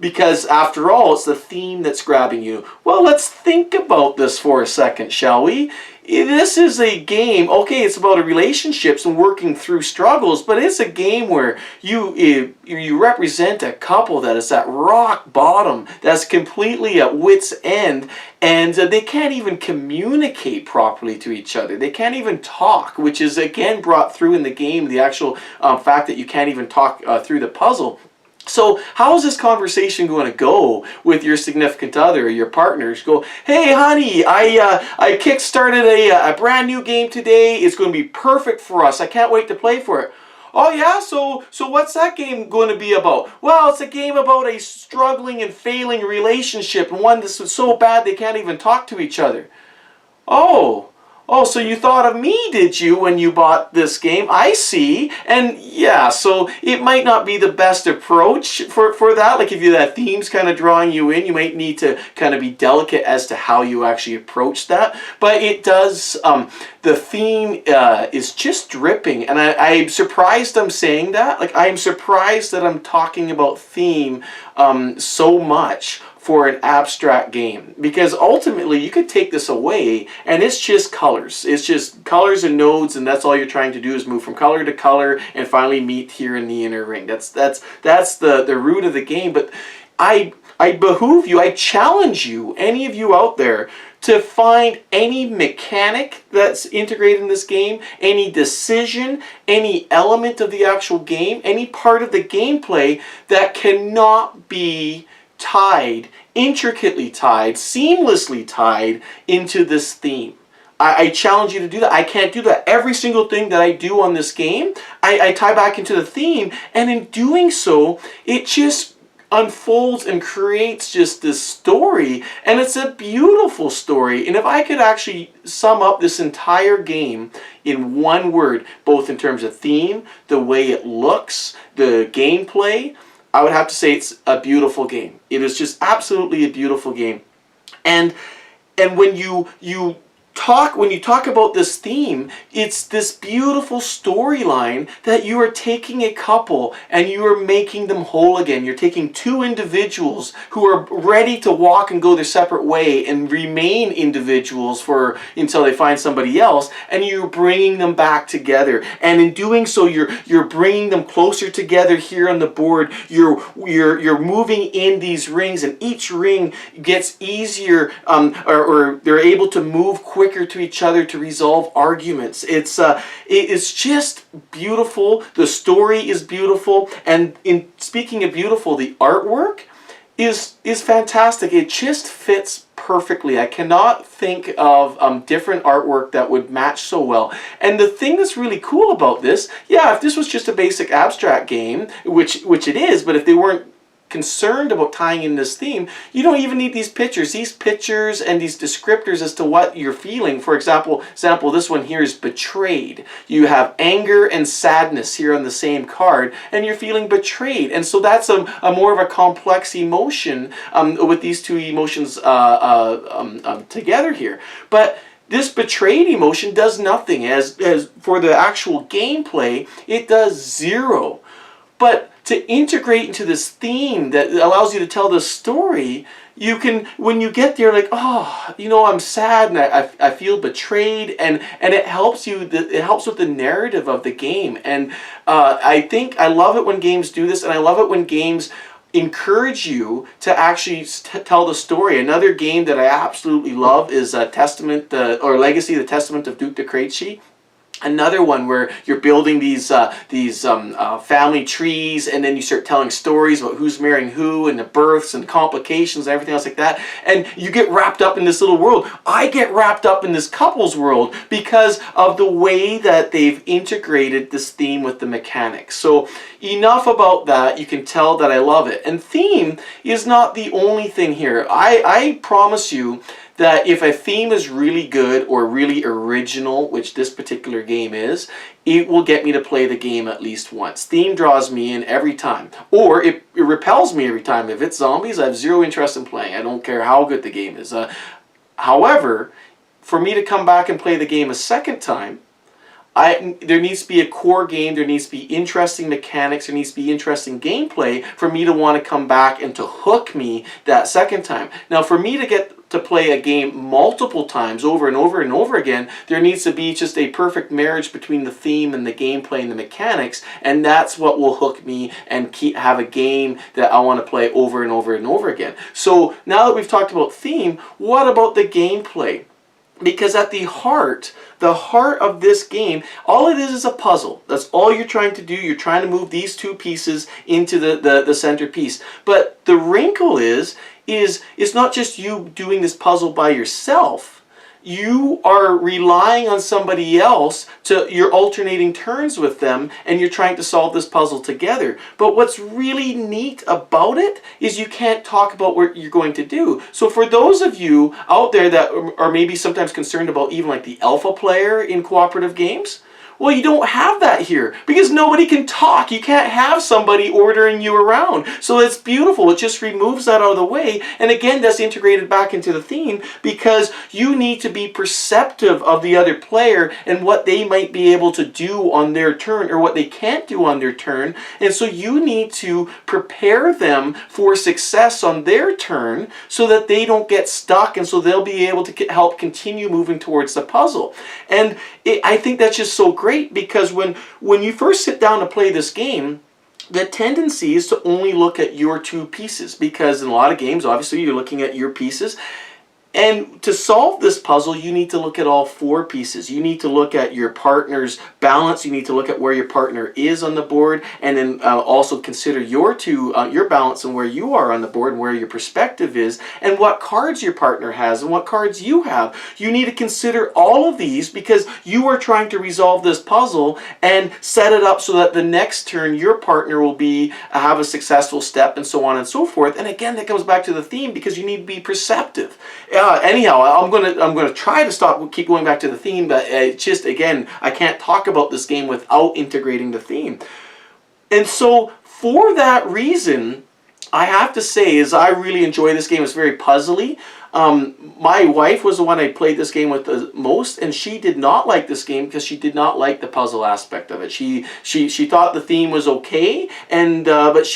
Because after all, it's the theme that's grabbing you. Well, let's think about this for a second, shall we? This is a game, okay, it's about relationships and working through struggles, but it's a game where you represent a couple that is at rock bottom, that's completely at wit's end, and they can't even communicate properly to each other. They can't even talk, which is again brought through in the game, the actual fact that you can't even talk through the puzzle. So how is this conversation going to go with your significant other or your partners? Go, hey honey, I kick-started a brand new game today. It's going to be perfect for us. I can't wait to play for it. Oh yeah? So what's that game going to be about? Well, it's a game about a struggling and failing relationship, and one that's so bad they can't even talk to each other. Oh, so you thought of me, did you, when you bought this game? I see. And yeah, so it might not be the best approach for that. Like if that theme's kind of drawing you in, you might need to kind of be delicate as to how you actually approach that. But it does, the theme is just dripping. And I'm surprised I'm saying that. Like I'm surprised that I'm talking about theme so much for an abstract game, because ultimately you could take this away and it's just colors. It's just colors and nodes, and that's all you're trying to do is move from color to color and finally meet here in the inner ring. That's the root of the game. But I behoove you, I challenge you, any of you out there, to find any mechanic that's integrated in this game, any decision, any element of the actual game, any part of the gameplay that cannot be tied, intricately tied, seamlessly tied into this theme. I challenge you to do that. I can't do that. Every single thing that I do on this game, I tie back into the theme, and in doing so, it just unfolds and creates just this story, and it's a beautiful story. And if I could actually sum up this entire game in one word, both in terms of theme, the way it looks, the gameplay, I would have to say it's a beautiful game. It is just absolutely a beautiful game. And when you talk about this theme, it's this beautiful storyline that you are taking a couple and you are making them whole again. You're taking two individuals who are ready to walk and go their separate way and remain individuals until they find somebody else, and you're bringing them back together. And in doing so, you're bringing them closer together here on the board. You're moving in these rings, and each ring gets easier, or they're able to move quicker to each other to resolve arguments. It's just beautiful. The story is beautiful, and in speaking of beautiful, the artwork is fantastic. It just fits perfectly. I cannot think of different artwork that would match so well. And the thing that's really cool about this, yeah, if this was just a basic abstract game, which it is, but if they weren't concerned about tying in this theme, you don't even need these pictures. These pictures and these descriptors as to what you're feeling. For example, this one here is betrayed. You have anger and sadness here on the same card, and you're feeling betrayed. And so that's a more of a complex emotion with these two emotions together here. But this betrayed emotion does nothing. As for the actual gameplay, it does zero. But to integrate into this theme that allows you to tell this story, you can, when you get there, like, oh, I'm sad and I feel betrayed, and it helps you. It helps with the narrative of the game, and I love it when games do this, and I love it when games encourage you to actually tell the story. Another game that I absolutely love is Legacy: The Testament of Duke de Krejci. Another one where you're building these family trees, and then you start telling stories about who's marrying who and the births and complications and everything else like that, and you get wrapped up in this little world. I get wrapped up in this couple's world because of the way that they've integrated this theme with the mechanics. So enough about that. You can tell that I love it. And theme is not the only thing here. I promise you that if a theme is really good or really original, which this particular game is, it will get me to play the game at least once. Theme draws me in every time. Or it repels me every time. If it's zombies, I have zero interest in playing. I don't care how good the game is. However, for me to come back and play the game a second time, there needs to be a core game, there needs to be interesting mechanics, there needs to be interesting gameplay for me to want to come back and to hook me that second time. Now, for me to get to play a game multiple times over and over and over again, there needs to be just a perfect marriage between the theme and the gameplay and the mechanics, and that's what will hook me and have a game that I want to play over and over and over again. So now that we've talked about theme, what about the gameplay? Because at the heart of this game, all it is a puzzle. That's all you're trying to do. You're trying to move these two pieces into the center piece. But the wrinkle is it's not just you doing this puzzle by yourself. You are relying on somebody else you're alternating turns with them, and you're trying to solve this puzzle together. But what's really neat about it is you can't talk about what you're going to do. So for those of you out there that are maybe sometimes concerned about even like the alpha player in cooperative games, well, you don't have that here because nobody can talk. You can't have somebody ordering you around. So it's beautiful. It just removes that out of the way. And again, that's integrated back into the theme because you need to be perceptive of the other player and what they might be able to do on their turn or what they can't do on their turn. And so you need to prepare them for success on their turn so that they don't get stuck, and so they'll be able to help continue moving towards the puzzle. And I think that's just so great because when you first sit down to play this game, the tendency is to only look at your two pieces, because in a lot of games, obviously, you're looking at your pieces. And to solve this puzzle, you need to look at all four pieces. You need to look at your partner's balance. You need to look at where your partner is on the board, and then also consider your balance and where you are on the board and where your perspective is, and what cards your partner has and what cards you have. You need to consider all of these because you are trying to resolve this puzzle and set it up so that the next turn your partner will have a successful step, and so on and so forth. And again, that comes back to the theme because you need to be perceptive. Anyhow, I'm gonna try to keep going back to the theme, but it's just, again, I can't talk about this game without integrating the theme. And so for that reason, I have to say is I really enjoy this game. It's very puzzly. My wife was the one I played this game with the most, and she did not like this game because she did not like the puzzle aspect of it. She thought the theme was okay, and but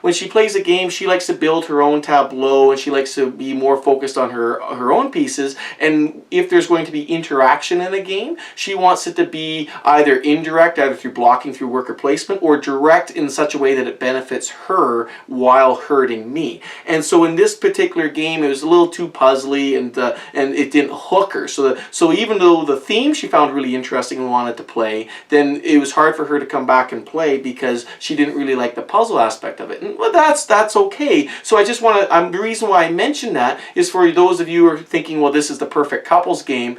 when she plays a game, she likes to build her own tableau, and she likes to be more focused on her own pieces. And if there's going to be interaction in a game, she wants it to be either indirect, either through blocking through worker placement, or direct in such a way that it benefits her while hurting me. And so in this particular game, it was a little too puzzly, and it didn't hook her. So even though the theme she found really interesting and wanted to play, then it was hard for her to come back and play because she didn't really like the puzzle aspect of it. And well, that's okay. So I just want to. The reason why I mention that is for those of you who are thinking, well, this is the perfect couples game.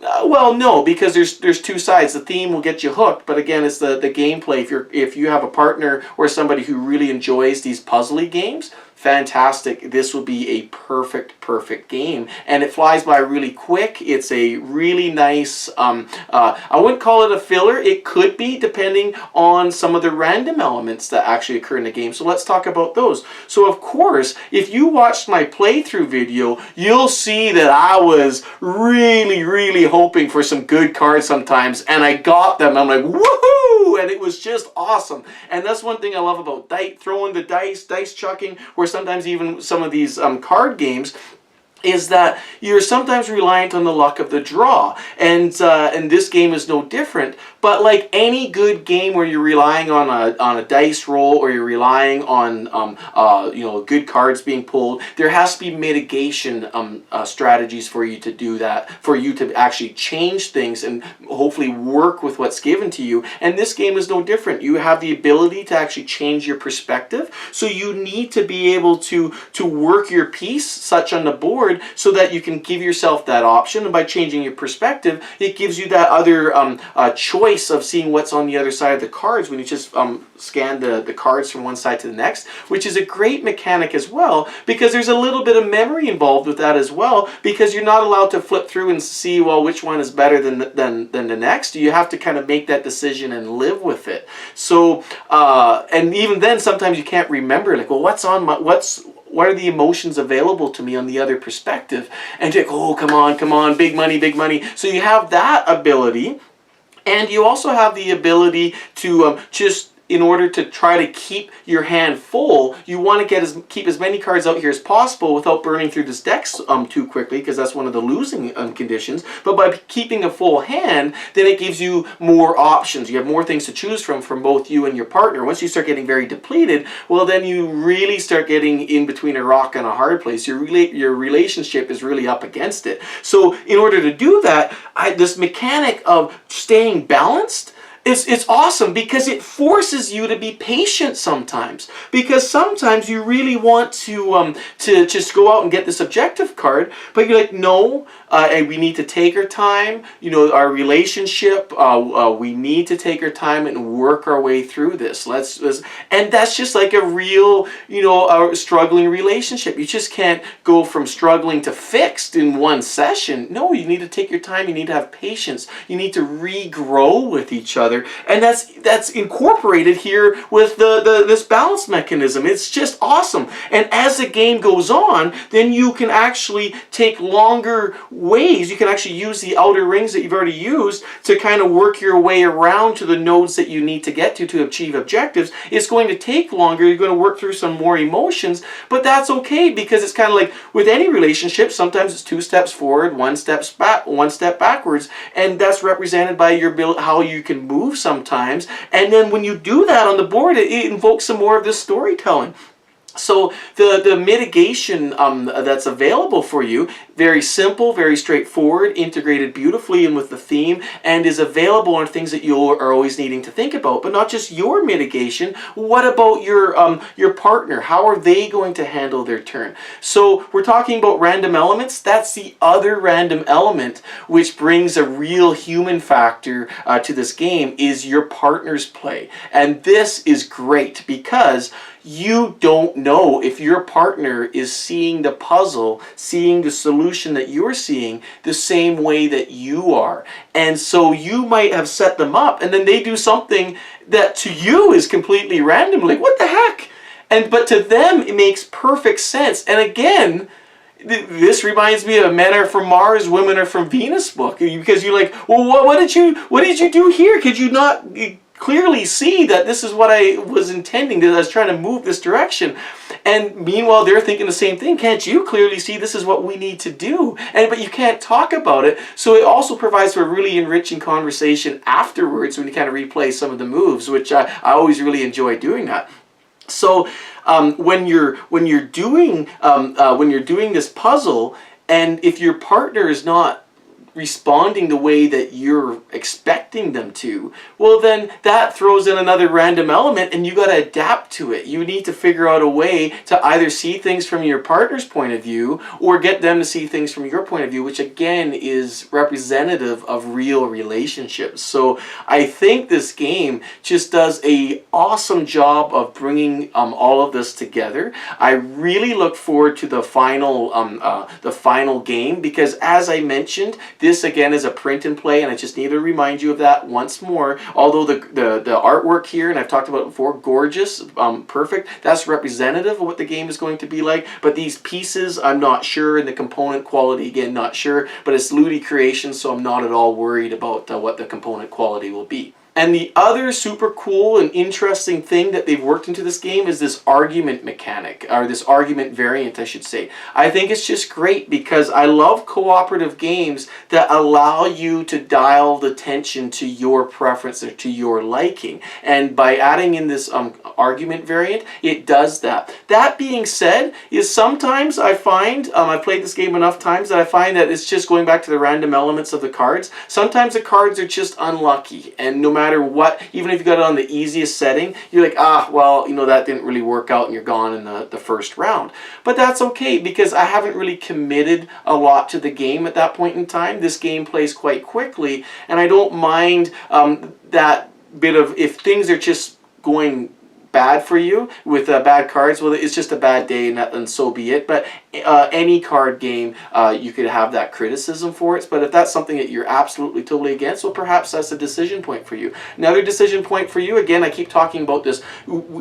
Well, no, because there's two sides. The theme will get you hooked, but again, it's the gameplay. If you have a partner or somebody who really enjoys these puzzly games, fantastic. This will be a perfect game, and it flies by really quick. It's a really nice, I wouldn't call it a filler. It could be, depending on some of the random elements that actually occur in the game. So let's talk about those. So of course, if you watched my playthrough video, you'll see that I was really hoping for some good cards sometimes, and I got them. I'm like, woohoo! And it was just awesome. And that's one thing I love about throwing the dice chucking, or sometimes even some of these card games, is that you're sometimes reliant on the luck of the draw, and this game is no different. But like any good game where you're relying on a dice roll, or you're relying on good cards being pulled, there has to be mitigation strategies for you to do that, for you to actually change things and hopefully work with what's given to you. And this game is no different. You have the ability to actually change your perspective, so you need to be able to work your piece such on the board so that you can give yourself that option. And by changing your perspective, it gives you that other choice of seeing what's on the other side of the cards when you just scan the cards from one side to the next, which is a great mechanic as well, because there's a little bit of memory involved with that as well, because you're not allowed to flip through and see, well, which one is better than the next. You have to kind of make that decision and live with it. So and even then, sometimes you can't remember, like, well, what are the emotions available to me on the other perspective? And you're like, oh, come on, big money, big money. So you have that ability, and you also have the ability to just, in order to try to keep your hand full, you want to keep as many cards out here as possible without burning through this deck too quickly, because that's one of the losing conditions. But by keeping a full hand, then it gives you more options. You have more things to choose from both you and your partner. Once you start getting very depleted, well, then you really start getting in between a rock and a hard place. Your relationship is really up against it. So in order to do that, this mechanic of staying balanced, it's awesome, because it forces you to be patient sometimes. Because sometimes you really want to just go out and get this objective card, but you're like, no, we need to take our time. You know, our relationship, we need to take our time and work our way through this. And that's just like a real, a struggling relationship. You just can't go from struggling to fixed in one session. No, you need to take your time. You need to have patience. You need to regrow with each other. And that's incorporated here with this balance mechanism. It's just awesome. And as the game goes on, then you can actually take longer ways. You can actually use the outer rings that you've already used to kind of work your way around to the nodes that you need to get to achieve objectives. It's going to take longer. You're going to work through some more emotions, but that's okay, because it's kind of like with any relationship. Sometimes it's 2 steps forward, 1 step backwards, and that's represented by how you can move sometimes. And then when you do that on the board, it invokes some more of this storytelling. So the mitigation that's available for you, very simple, very straightforward, integrated beautifully in with the theme, and is available on things that you are always needing to think about. But not just your mitigation. What about your partner? How are they going to handle their turn? So we're talking about random elements. That's the other random element which brings a real human factor to this game, is your partner's play. And this is great, because you don't know if your partner is seeing the puzzle, seeing the solution that you're seeing the same way that you are. And so you might have set them up, and then they do something that to you is completely random. Like, what the heck? But to them, it makes perfect sense. And again, this reminds me of Men Are From Mars, Women Are From Venus book, because you're like, well, what did you do here? Could you not clearly see that this is what I was intending, that I was trying to move this direction? And meanwhile, they're thinking the same thing. Can't you clearly see this is what we need to do? But you can't talk about it. So it also provides for a really enriching conversation afterwards when you kind of replay some of the moves, which I always really enjoy doing that. So when you're doing this puzzle, and if your partner is not responding the way that you're expecting them to, well, then that throws in another random element, and you got to adapt to it. You need to figure out a way to either see things from your partner's point of view, or get them to see things from your point of view, which again is representative of real relationships. So I think this game just does an awesome job of bringing all of this together. I really look forward to the final game, because as I mentioned, this again is a print and play, and I just need to remind you of that once more. Although the artwork here, and I've talked about it before, gorgeous, perfect, that's representative of what the game is going to be like. But these pieces, I'm not sure, and the component quality, again, not sure. But it's Ludi Creations, so I'm not at all worried about what the component quality will be. And the other super cool and interesting thing that they've worked into this game is this argument mechanic, or this argument variant, I should say. I think it's just great because I love cooperative games that allow you to dial the tension to your preference or to your liking. And by adding in this argument variant, it does that. That being said, is sometimes I find, I've played this game enough times that I find that it's just going back to the random elements of the cards. Sometimes the cards are just unlucky, and no matter what, even if you got it on the easiest setting, you're like, well, you know, that didn't really work out and you're gone in the first round. But that's okay because I haven't really committed a lot to the game at that point in time. This game plays quite quickly, and I don't mind that bit of, if things are just going bad for you with bad cards, well, it's just a bad day and so be it. But any card game, you could have that criticism for it. But if that's something that you're absolutely totally against, well, perhaps that's a decision point for you. Another decision point for you, again, I keep talking about this.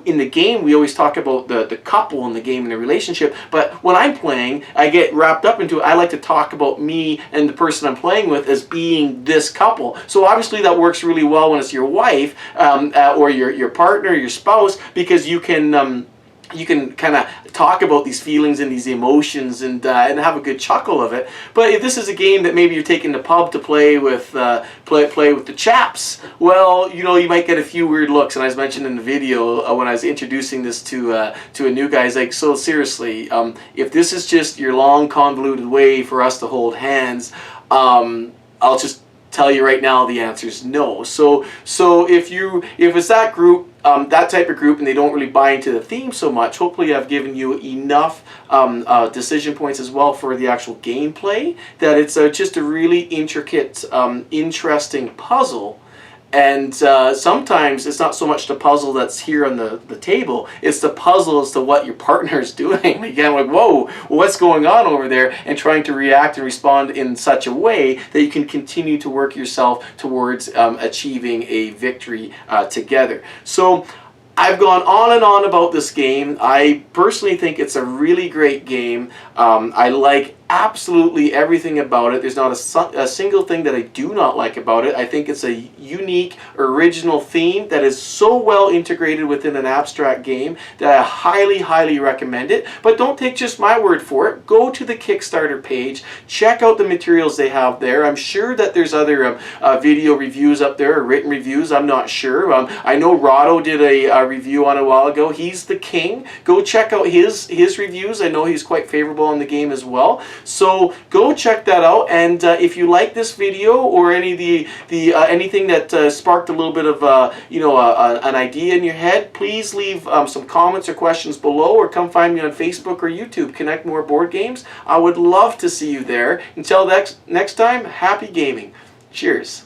In the game, we always talk about the couple in the game and the relationship. But when I'm playing, I get wrapped up into it. I like to talk about me and the person I'm playing with as being this couple. So obviously that works really well when it's your wife or your partner, your spouse, because you can kind of talk about these feelings and these emotions and have a good chuckle of it. But if this is a game that maybe you're taking the pub to play with play with the chaps, well, you know, you might get a few weird looks. And as mentioned in the video when I was introducing this to a new guy, it's like, so seriously, if this is just your long convoluted way for us to hold hands, I'll just tell you right now the answer is no. So if it's that group, that type of group, and they don't really buy into the theme so much, hopefully I've given you enough decision points as well for the actual gameplay that it's just a really intricate, interesting puzzle. And sometimes it's not so much the puzzle that's here on the table, it's the puzzle as to what your partner is doing. Again, like, whoa, what's going on over there? And trying to react and respond in such a way that you can continue to work yourself towards achieving a victory together. So I've gone on and on about this game. I personally think it's a really great game. I like absolutely everything about it. There's not a single thing that I do not like about it. I think it's a unique, original theme that is so well integrated within an abstract game that I highly, highly recommend it. But don't take just my word for it. Go to the Kickstarter page. Check out the materials they have there. I'm sure that there's other video reviews up there, or written reviews. I'm not sure. I know Rahdo did a review on a while ago. He's the king. Go check out his reviews. I know he's quite favorable on the game as well. So go check that out, and if you like this video or any of the anything that sparked a little bit of an idea in your head, please leave some comments or questions below, or come find me on Facebook or YouTube. Connect More Board Games. I would love to see you there. Until next time, happy gaming. Cheers.